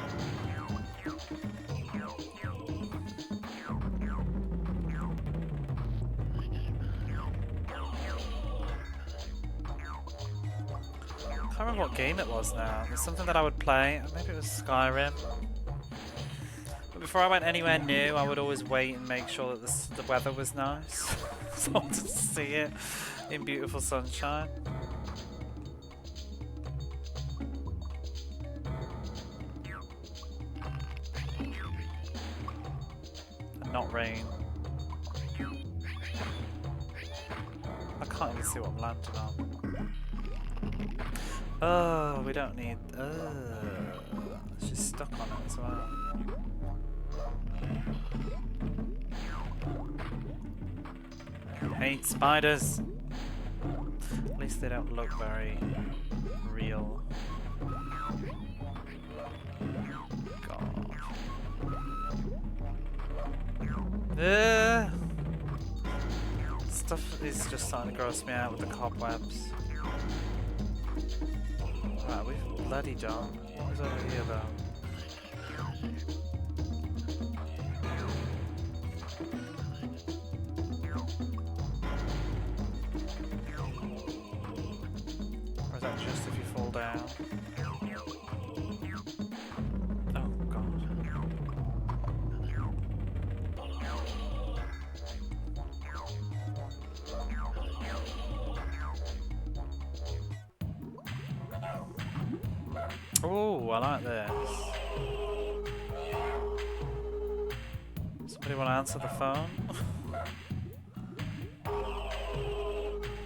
I can't remember what game it was now. It's something that I would play. Maybe it was Skyrim. But before I went anywhere new, I would always wait and make sure that the weather was nice. So I wanted to see it in beautiful sunshine. And not rain. I can't even see what I'm landing on. Oh, we don't need... she's stuck on it as well. I hate spiders! At least they don't look very real. God. Stuff is just starting to gross me out with the cobwebs. Right, we've bloody done. What is over here though? Or is that just if you fall down? Oh god. Oh, I like this. Somebody want to answer the phone?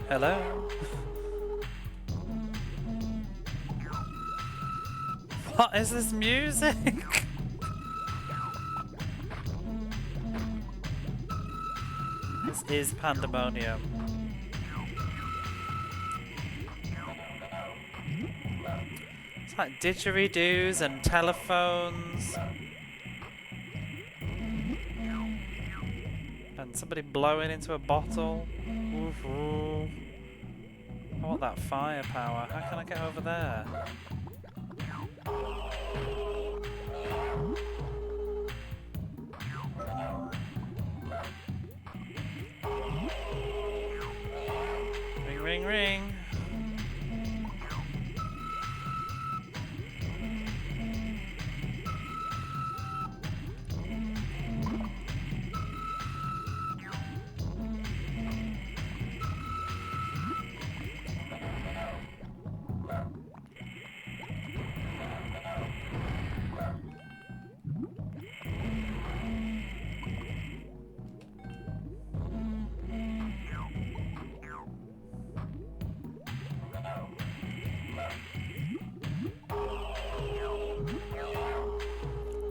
Hello? What is this music? This is Pandemonium. Like didgeridoos and telephones and somebody blowing into a bottle. Oof, oof. I want that firepower. How can I get over there? Ring, ring, ring.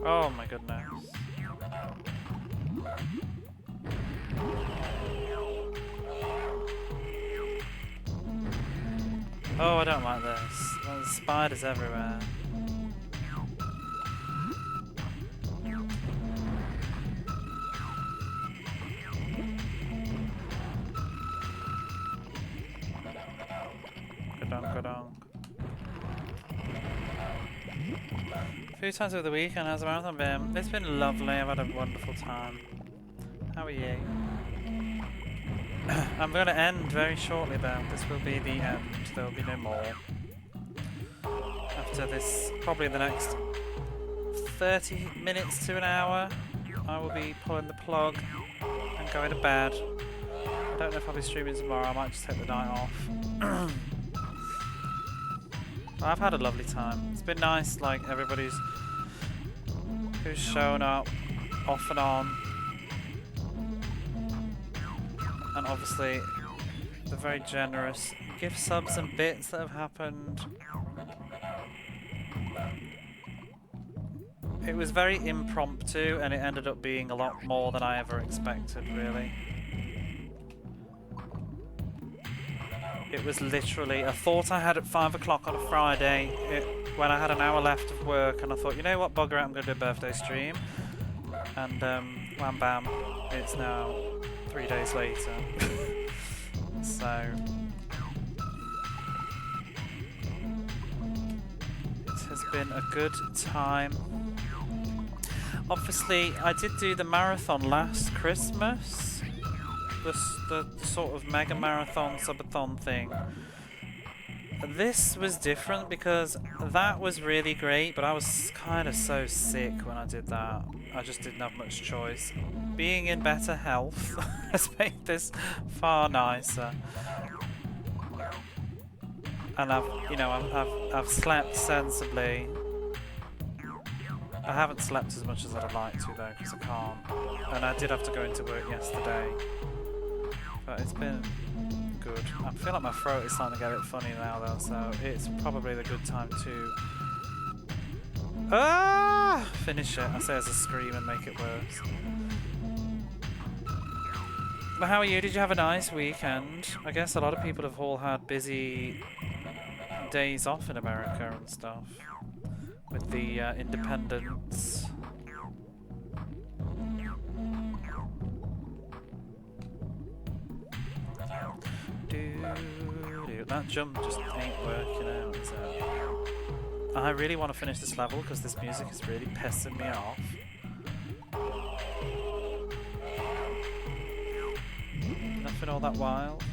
Oh my goodness. Oh, I don't like this. There's spiders everywhere. Donk. A few times over the weekend, how's the marathon been? It's been lovely, I've had a wonderful time. How are you? I'm going to end very shortly though. This will be the end. There will be no more. After this, probably the next 30 minutes to an hour, I will be pulling the plug and going to bed. I don't know if I'll be streaming tomorrow, I might just take the night off. I've had a lovely time. It's been nice, like everybody's who's shown up, off and on. And obviously, the very generous gift subs and bits that have happened. It was very impromptu and it ended up being a lot more than I ever expected, really. It was literally a thought I had at 5 o'clock on a Friday when I had an hour left of work, and I thought, you know what, bugger it, I'm going to do a birthday stream. And wham bam, it's now 3 days later. So it has been a good time. Obviously, I did do the marathon last Christmas. The sort of mega marathon subathon thing. This was different because that was really great, but I was kind of so sick when I did that. I just didn't have much choice. Being in better health has made this far nicer. And I've slept sensibly. I haven't slept as much as I'd like to though, because I can't. And I did have to go into work yesterday. But it's been good. I feel like my throat is starting to get a bit funny now though, so it's probably the good time to finish it. I say as a scream and make it worse. But how are you? Did you have a nice weekend? I guess a lot of people have all had busy days off in America and stuff with the independence. That jump just ain't working out, is it? I really want to finish this level because this music is really pissing me off. Nothing all that wild.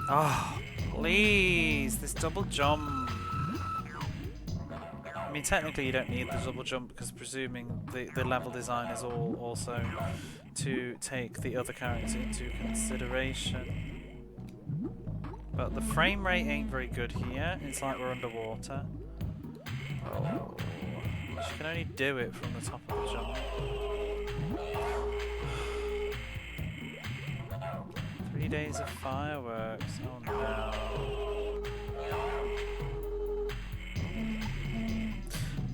Oh, please, this double jump. I mean, technically you don't need the double jump because presuming the level design is all also to take the other character into consideration. But the frame rate ain't very good here. It's like we're underwater. Oh, she can only do it from the top of the jump. 3 days of fireworks. Oh no.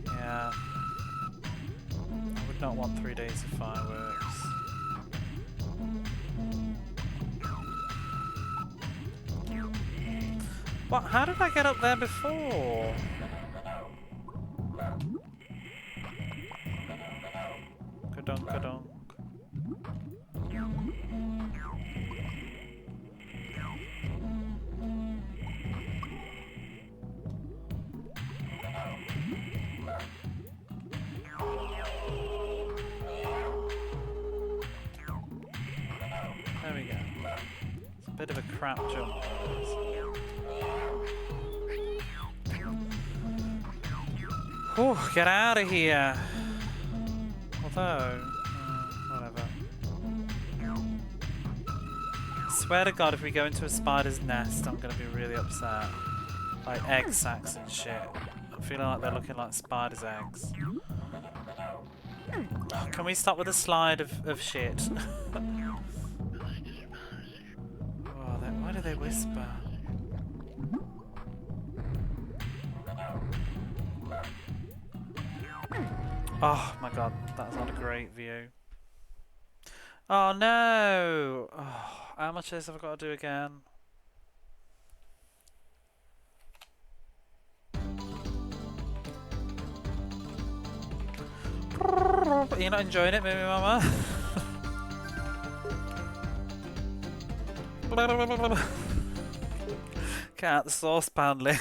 Yeah. I would not want 3 days of fireworks. What? How did I get up there before? Ka-dunk, ka-dunk. There we go. It's a bit of a crap jump. Whew, get out of here! Although, whatever. I swear to God, if we go into a spider's nest, I'm gonna be really upset. Like egg sacs and shit. I'm feeling like they're looking like spiders' eggs. Can we stop with the slide of shit? Oh, why do they whisper? Oh my God, that's not a great view. Oh no! Oh, how much of this have I got to do again? You're not enjoying it, maybe, Mama? Get out the saucepan lid.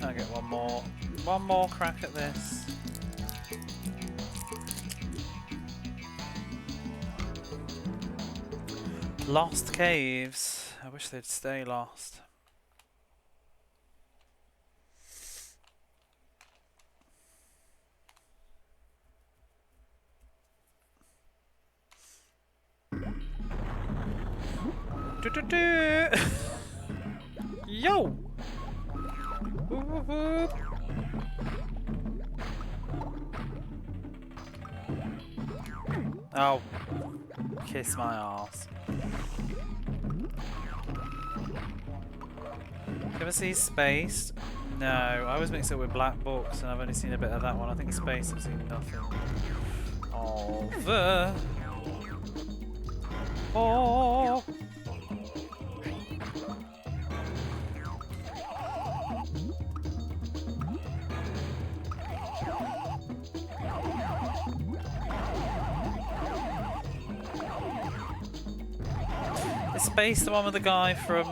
I'll get one more crack at this. Lost caves. I wish they'd stay lost. Yo! Whoop, whoop, whoop. Oh, kiss my arse. Ever see Spaced? No, I always mix it with Black Books, and I've only seen a bit of that one. I think Spaced I've seen nothing of. Oh. Is Space the one with the guy from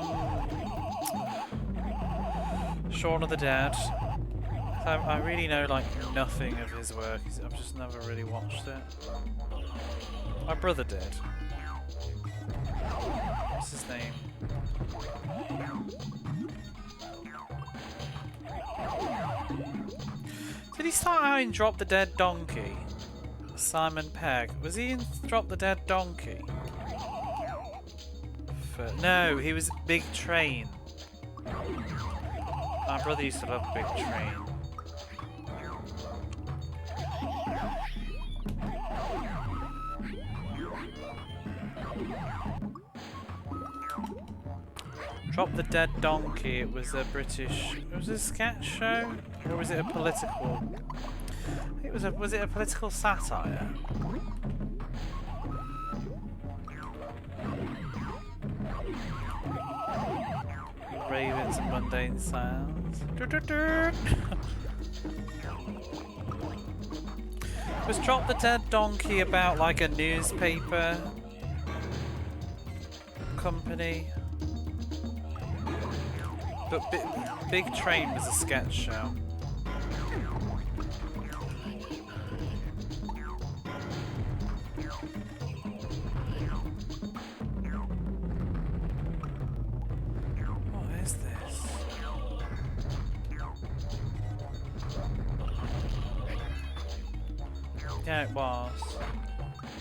Shaun of the Dead? I really know like nothing of his work. I've just never really watched it. My brother did. What's his name? Did he start out in Drop the Dead Donkey? Simon Pegg. Was he in Drop the Dead Donkey? No, he was Big Train. My brother used to love Big Train. Drop the Dead Donkey, it was a British... Was it a sketch show? Or was it a political... was it a political satire? Ravens and mundane sounds. Was Drop the Dead Donkey about like a newspaper company? But Big Train was a sketch show. Yeah, it was.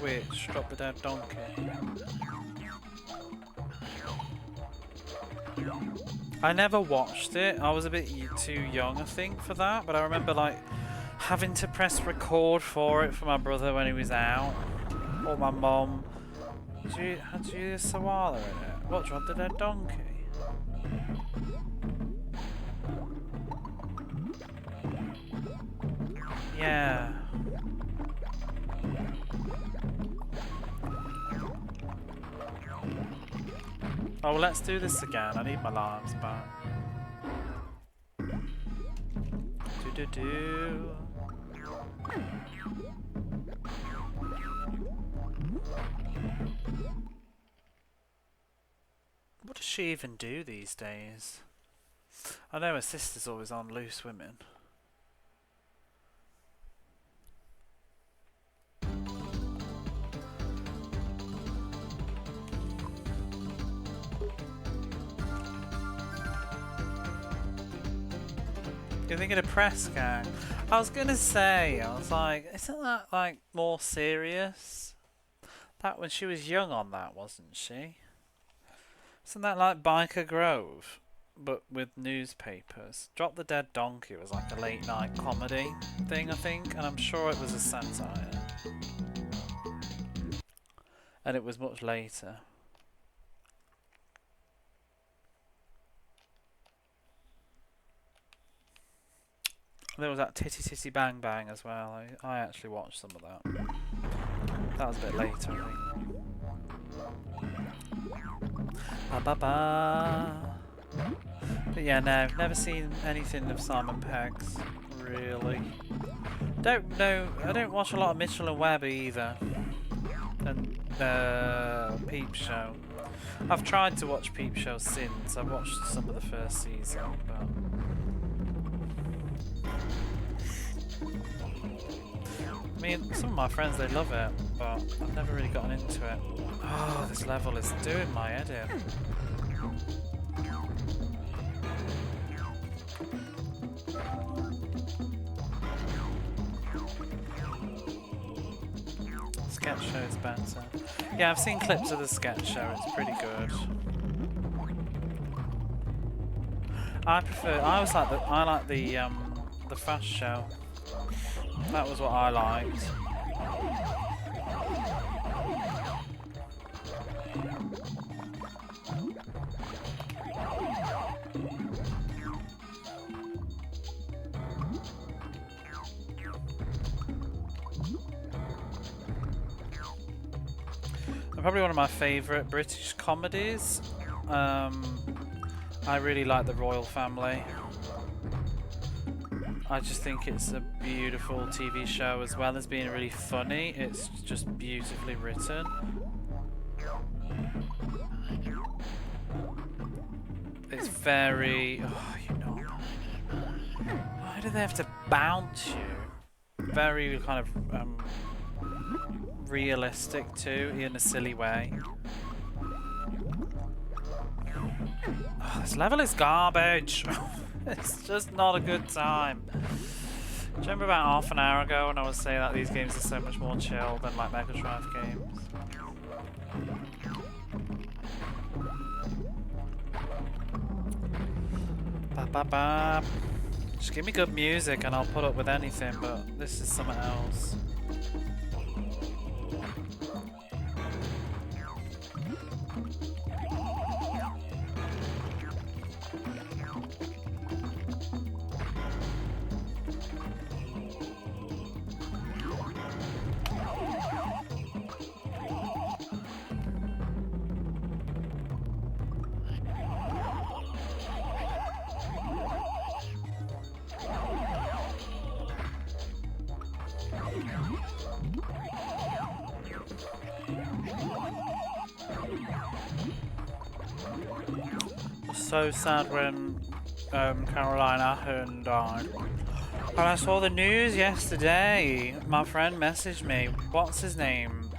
Which? Drop the Dead Donkey. I never watched it. I was a bit too young, I think, for that. But I remember, like, having to press record for it for my brother when he was out. Or my mum. Had you a Sawala in it? What, Drop the Dead Donkey? Yeah. Oh, well, let's do this again. I need my lives back. Do. What does she even do these days? I know her sister's always on Loose Women. You're thinking of Press Gang? I was gonna say, I was like, isn't that like more serious? That when she was young on that, wasn't she? Isn't that like Biker Grove, but with newspapers? Drop the Dead Donkey was like a late night comedy thing, I think, and I'm sure it was a satire. And it was much later. There was that Titty Titty Bang Bang as well. I actually watched some of that. That was a bit later, I think. Ba ba ba. But yeah, no, never seen anything of Simon Pegg's, really. Don't know. I don't watch a lot of Mitchell and Webb either, and Peep Show. I've tried to watch Peep Show since. I've watched some of the first season, but I mean, some of my friends, they love it, but I've never really gotten into it. Oh, this level is doing my head in. Sketch show is better. Yeah, I've seen clips of the sketch show, it's pretty good. I like the fast show. That was what I liked. Probably one of my favourite British comedies. I really like The Royal Family. I just think it's a beautiful TV show as well as being really funny. It's just beautifully written. It's very... oh, you know... why do they have to bounce you? Very kind of... realistic too, in a silly way. Oh, this level is garbage. It's just not a good time. Do you remember about half an hour ago when I was saying that these games are so much more chill than like Mega Drive games? Ba ba ba. Just give me good music and I'll put up with anything, but this is something else. So sad when Caroline Ahern died. And I saw the news yesterday. My friend messaged me. What's his name?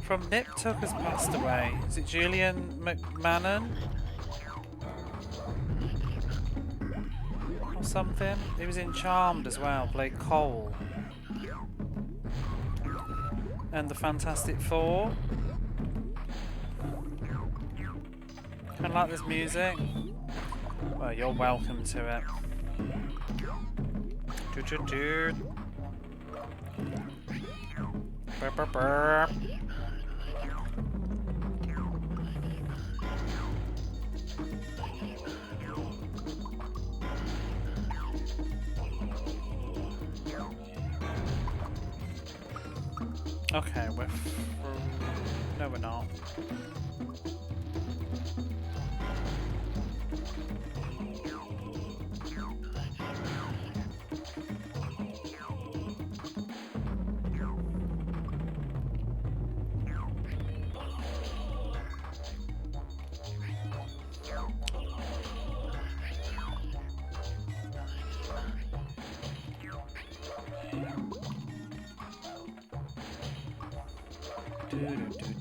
From Nip Tuck has passed away. Is it Julian McMahon? Or something? He was in Charmed as well. Played Cole. And the Fantastic Four. I like this music. Well, you're welcome to it. Burr, burr, burr. Okay, no, we're not.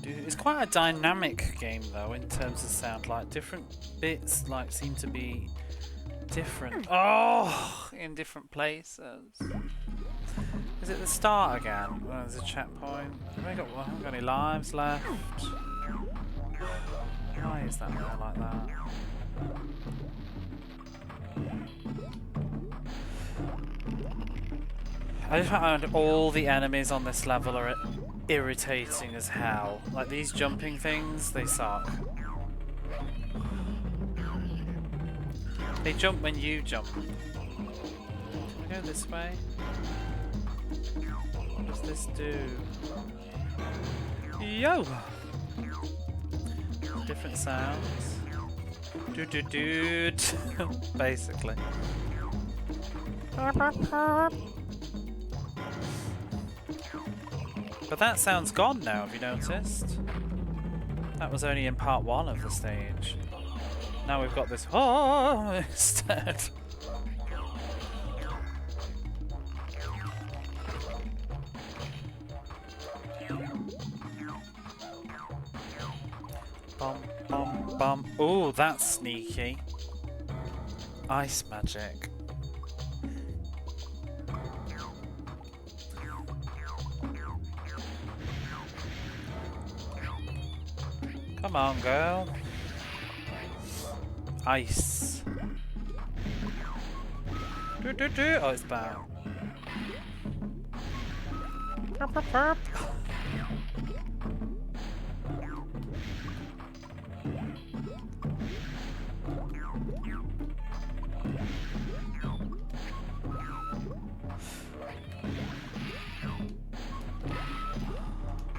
It's quite a dynamic game though in terms of sound, like different bits like seem to be different in different places. Is it the start again? Oh, there's a checkpoint. I haven't got any lives left. Why is that there like that? I just found all the enemies on this level are irritating as hell. Like these jumping things, they suck. They jump when you jump. Can I go this way? What does this do? Yo! Different sounds. Dude. Basically. But that sound's gone now, have you noticed? That was only in part 1 of the stage. Now we've got this instead. Bum, bum, bum. Ooh, that's sneaky. Ice magic. Come on, girl. Ice. Oh, it's bad. Perp.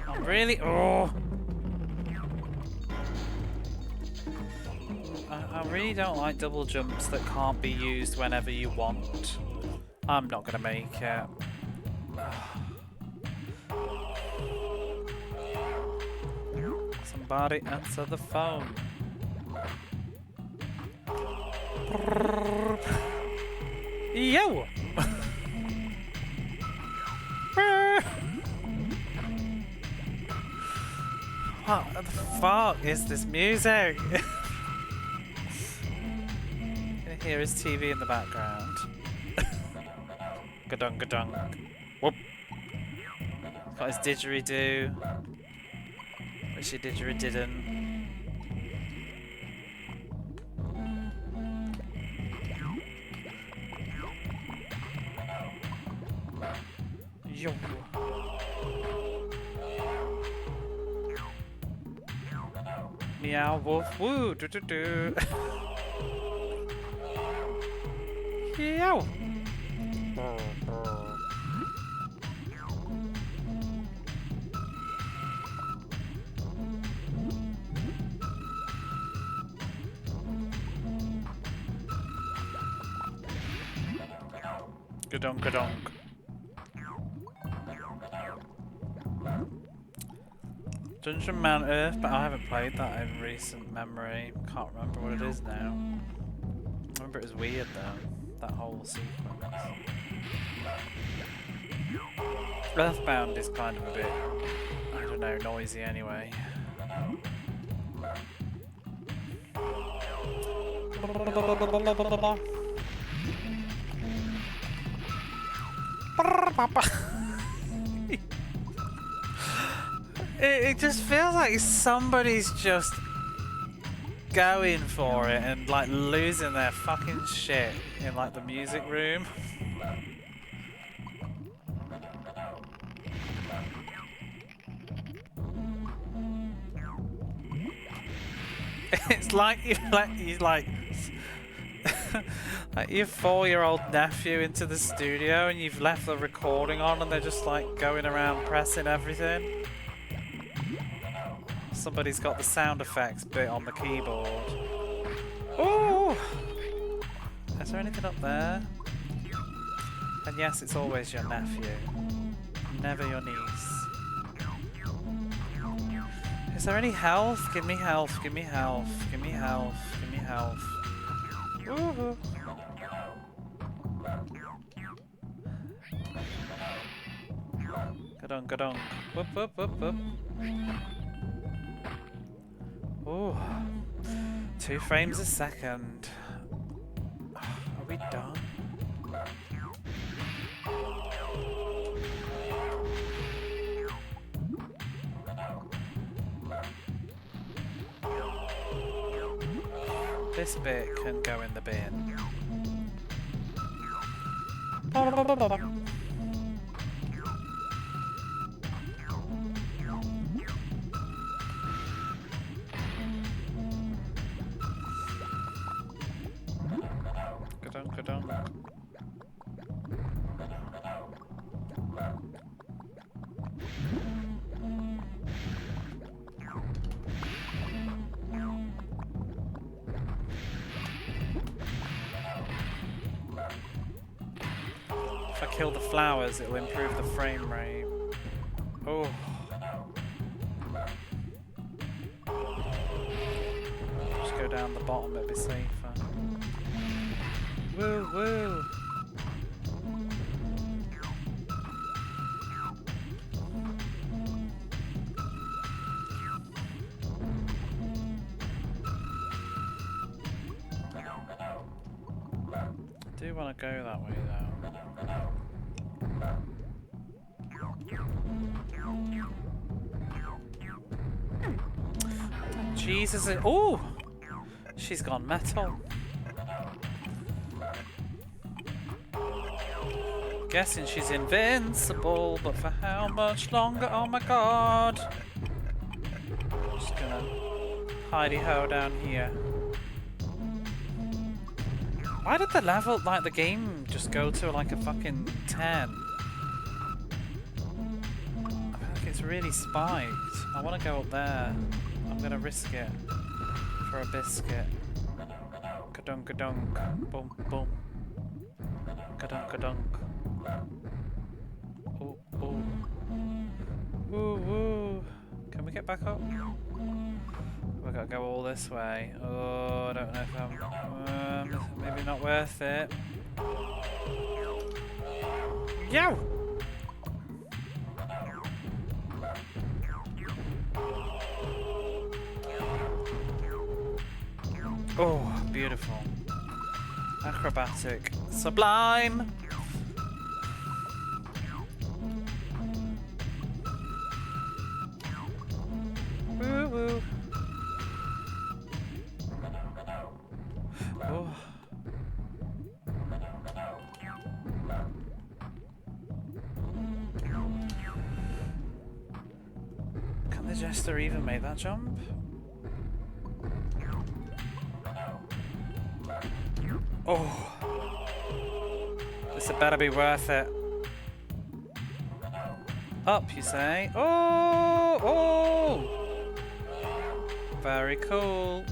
I'm really. Oh. I really don't like double jumps that can't be used whenever you want. I'm not gonna make it. Somebody answer the phone. Yo! What the fuck is this music? Here is TV in the background. Gadunk, gadunk. Whoop. Got his didgeridoo. Which he didgerididn't. Yo. Meow wolf woo do do do. Yo. Gadonk gadonk. Dungeon Mount Earth, but I haven't played that in recent memory. Can't remember what it is now. I remember it was weird though, that whole sequence. Earthbound is kind of a bit, I don't know, noisy anyway. It just feels like somebody's just going for it and like losing their fucking shit in like the music room. It's like you like like your 4-year-old nephew into the studio and you've left the recording on and they're just like going around pressing everything. Somebody's got the sound effects bit on the keyboard. Ooh! Is there anything up there? And yes, it's always your nephew. Never your niece. Is there any health? Give me health, give me health, give me health, give me health. Ooh. Gadong, gadong. Whoop, whoop, whoop, whoop. Ooh. 2 frames a second. Are we done? This bit can go in the bin. Gadunk, gadunk. If I kill the flowers, it'll improve the frame rate. Oh. Just go down the bottom, it'll be safer. Woo woo! I do want to go that way though. Jesus! Oh! She's gone metal. Guessing she's invincible, but for how much longer? Oh my god! Just gonna hidey-ho down here. Why did the level, like the game, just go to like a fucking 10? I feel like it's really spiked. I want to go up there. I'm gonna risk it for a biscuit. Kadunk kadunk. Boom boom. Kadunk kadunk. Oh oh. Woo woo. Can we get back up? We gotta go all this way. Oh, I don't know if I'm... maybe not worth it. Yow! Oh, beautiful. Acrobatic. Sublime! Woo woo. Oh. Can the Jester even make that jump? Oh. This had better be worth it. Up, you say? Oh! Oh! Very cool.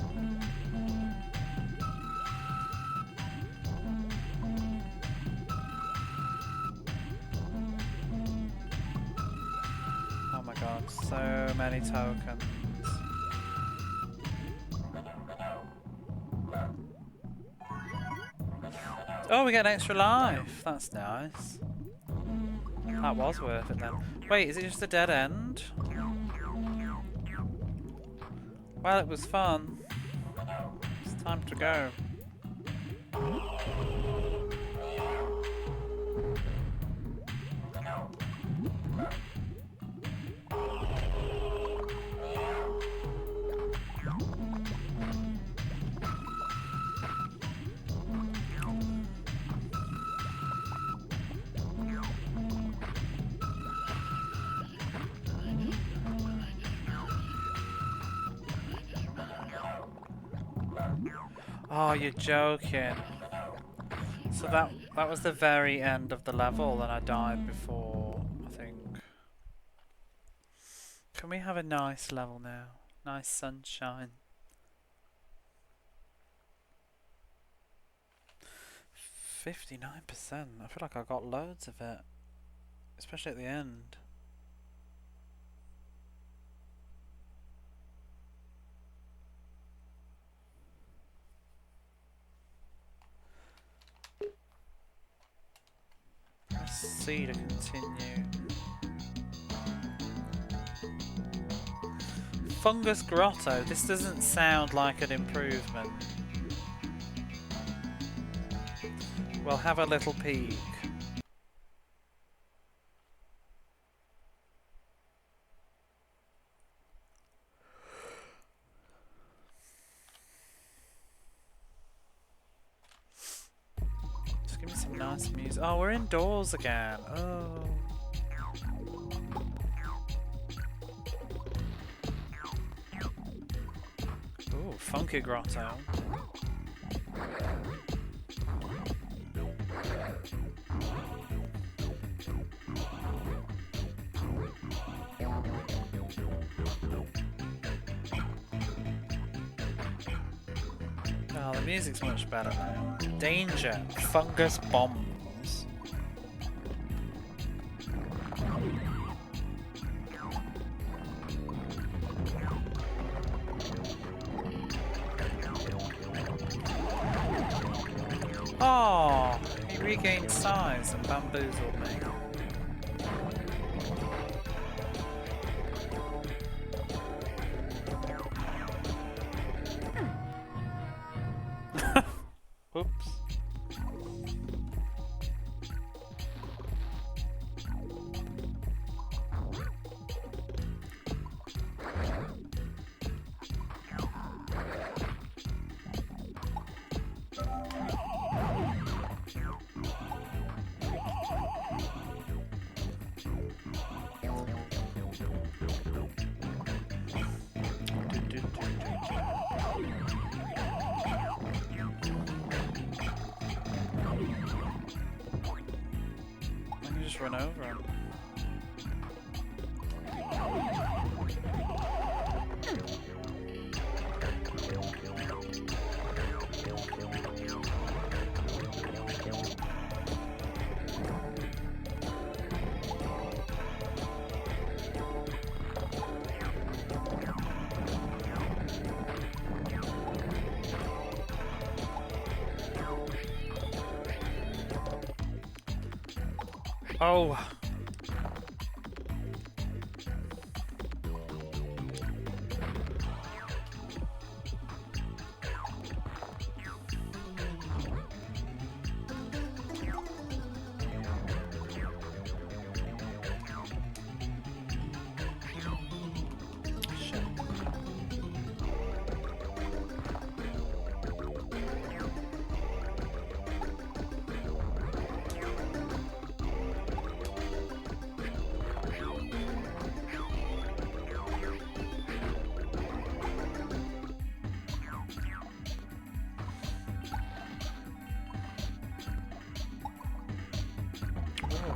Oh my god, so many tokens. Oh, we get an extra life. That's nice. That was worth it then. Wait, is it just a dead end? Well, it was fun. It's time to go. Oh, you're joking. So that was the very end of the level and I died before, I think. Can we have a nice level now? Nice sunshine. 59%. I feel like I got loads of it. Especially at the end. Press C to continue. Fungus Grotto. This doesn't sound like an improvement. We'll have a little peek. Just give me some nice music. Oh, we're indoors again. Oh. Ooh, funky grotto. Oh, the music's much better now. Danger. Fungus bombs. Oh, he regained size and bamboozled me. Oops. Just run over him. Oh.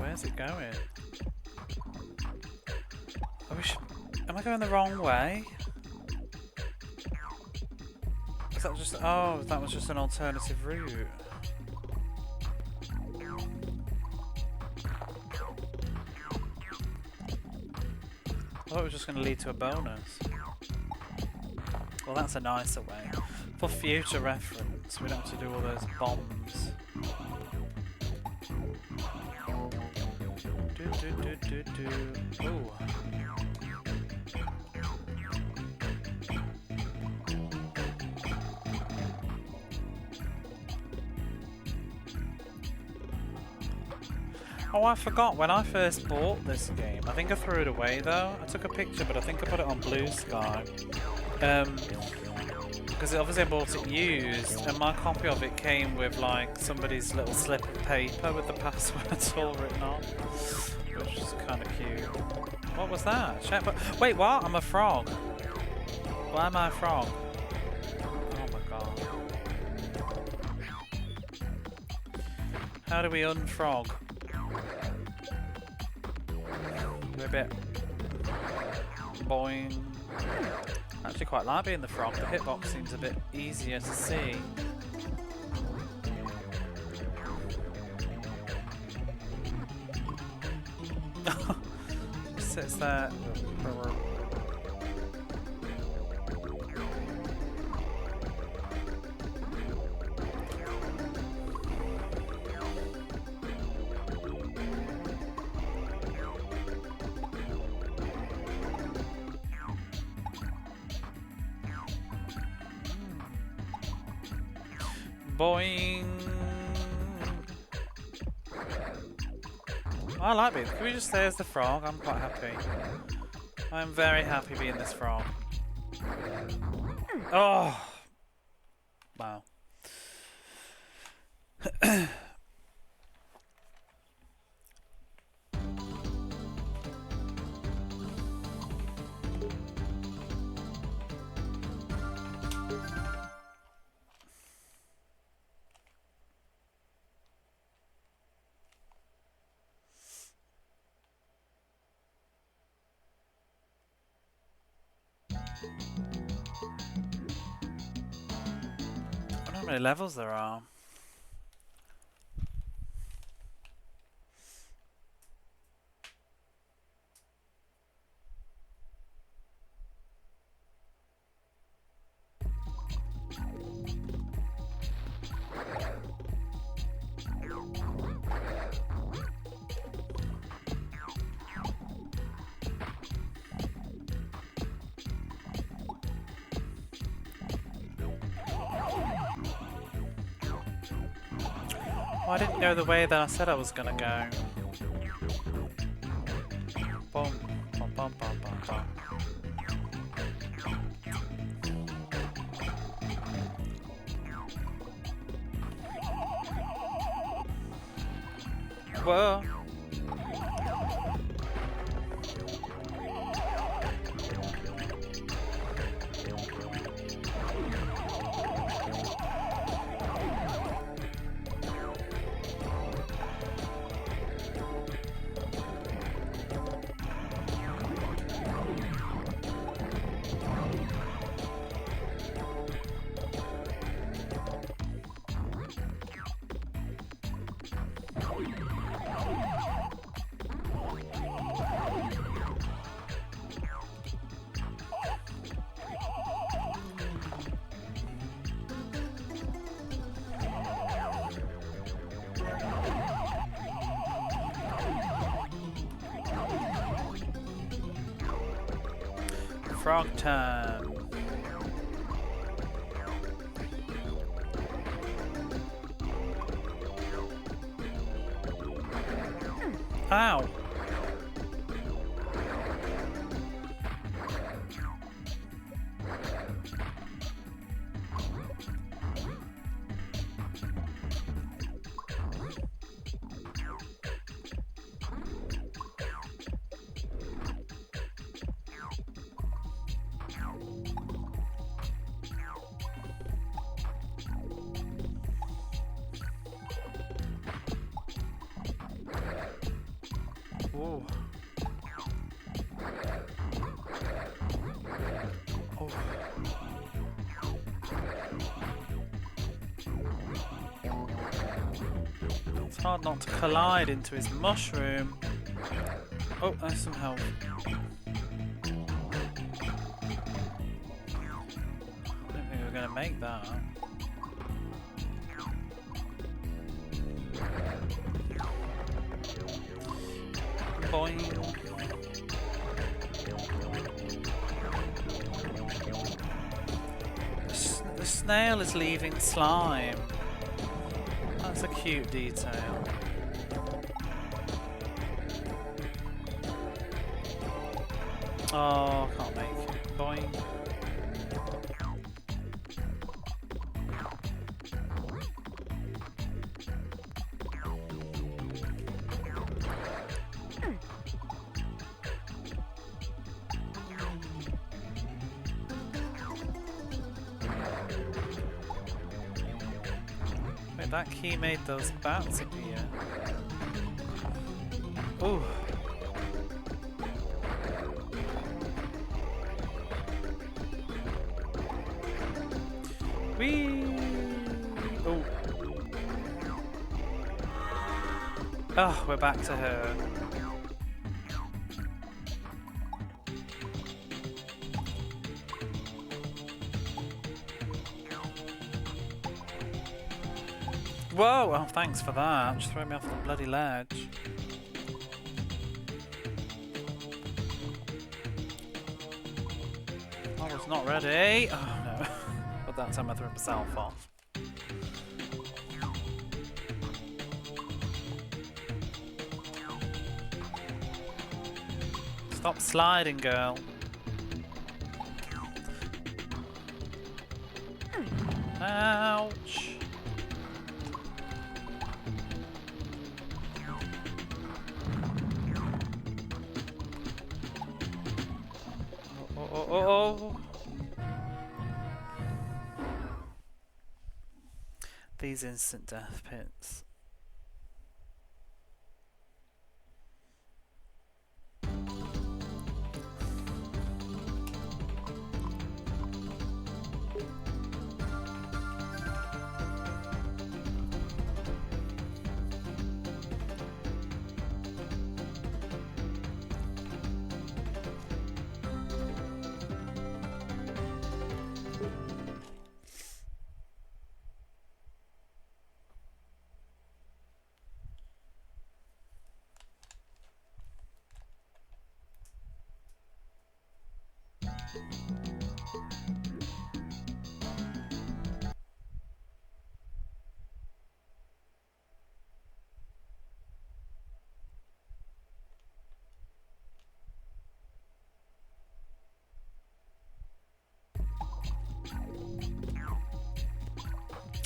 Where's it going? Am I going the wrong way? Is that just... Oh, that was just an alternative route. I thought it was just going to lead to a bonus. Well, that's a nicer way. For future reference, we don't have to do all those bombs. Ooh. Oh, I forgot, when I first bought this game, I think I threw it away though. I took a picture, but I think I put it on Bluesky. Because obviously I bought it used, and my copy of it came with like somebody's little slip of paper with the passwords all written on, which is kind of cute. What was that? Wait, what? I'm a frog. Why am I a frog? Oh my god. How do we unfrog? Ribbit. Boing. I actually quite like being the frog. The hitbox seems a bit easier to see. It sits there. Boing! I like being. Can we just stay as the frog? I'm quite happy. I'm very happy being this frog. Oh! Wow. I don't know how many levels there are. Oh, I didn't go the way that I said I was gonna go. Boom, bum, bum, bum, bum, bum. Whoa. Frog time. Ow. Ooh. Oh. It's hard not to collide into his mushroom. Oh, there's some help. I don't think we're gonna make that. Boing. The snail is leaving slime. That's a cute detail. Oh, can't make it. Boing. Wait, that key made those bats appear. Ooh. Whee! Oh. Oh, we're back to her. Whoa! Oh, thanks for that. Just throw me off the bloody ledge. I was not ready. Oh no. But that time I threw myself off. Stop sliding, girl. Ouch. Oh. These instant death pits.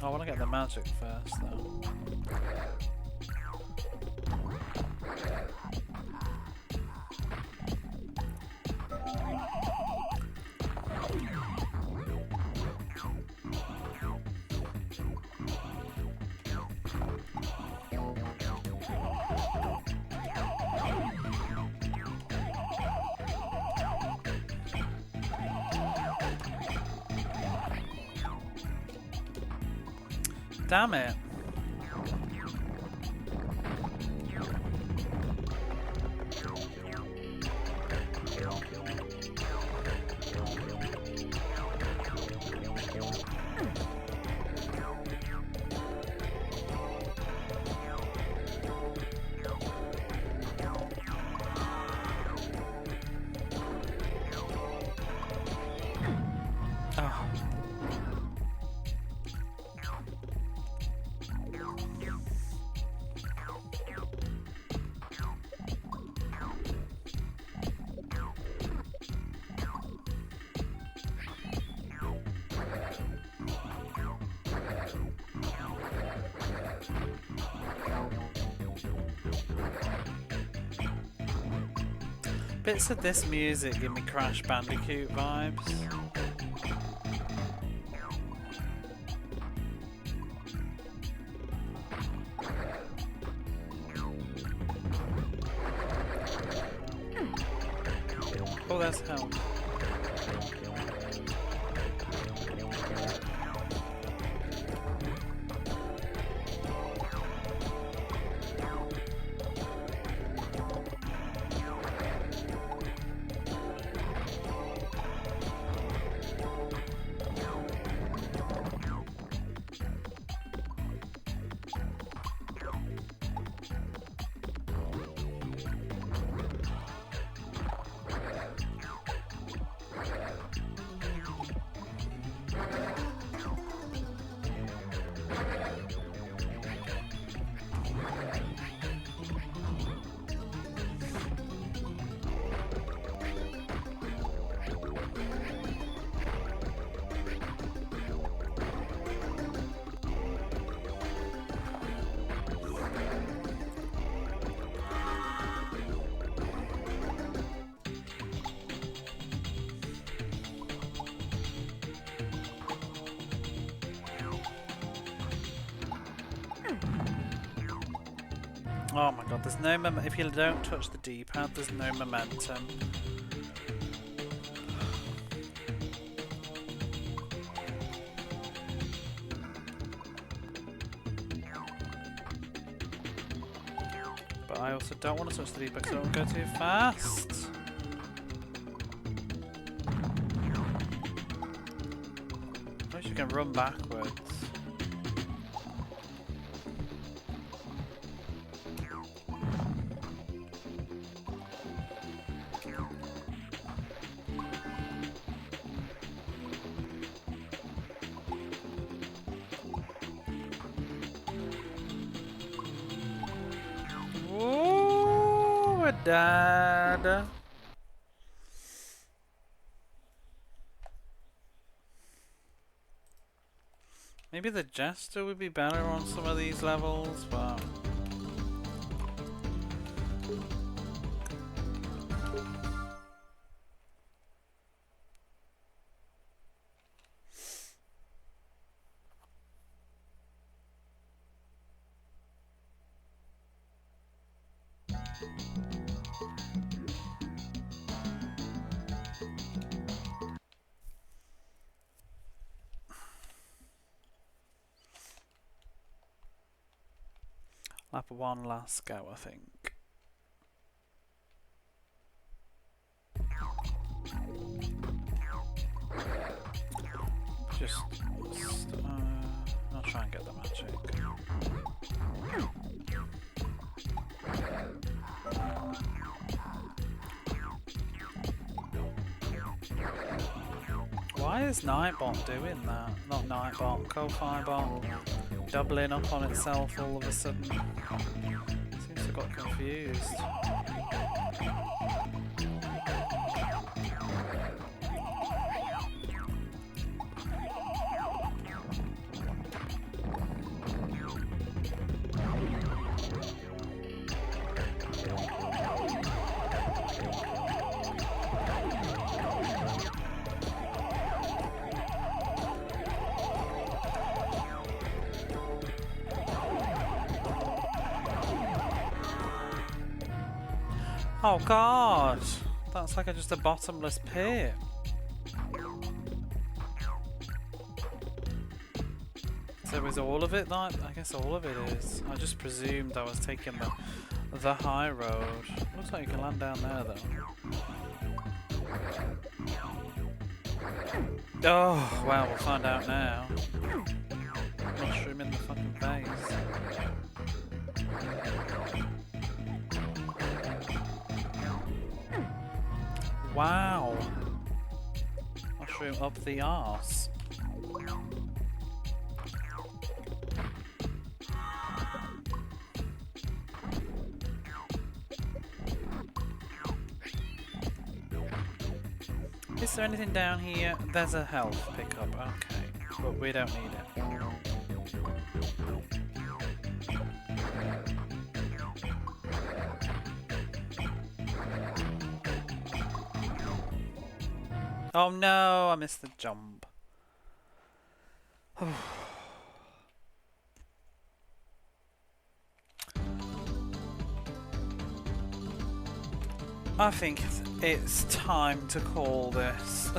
I want to get the magic first, though. Damn it. Oh. Bits of this music give me Crash Bandicoot vibes. Oh, that's hell. Oh my god, there's no if you don't touch the D-pad, there's no momentum. But I also don't want to touch the D-pad because it will go too fast. At least you can run backwards. Dad. Maybe the Jester would be better on some of these levels, but I'll have one last go, I think. I'll try and get the magic. Why is Nightbot doing that? Not Nightbot, Ko-Fi-Bot. Doubling up on itself all of a sudden. Seems to have got confused. Oh god! That's like just a bottomless pit. So is all of it that? I guess all of it is. I just presumed I was taking the high road. Looks like you can land down there though. Oh, well, we'll find out now. Mushroom in the fucking face. Wow. Mushroom up the arse. Is there anything down here? There's a health pickup, okay. But we don't need it. Oh no, I missed the jump. I think it's time to call this.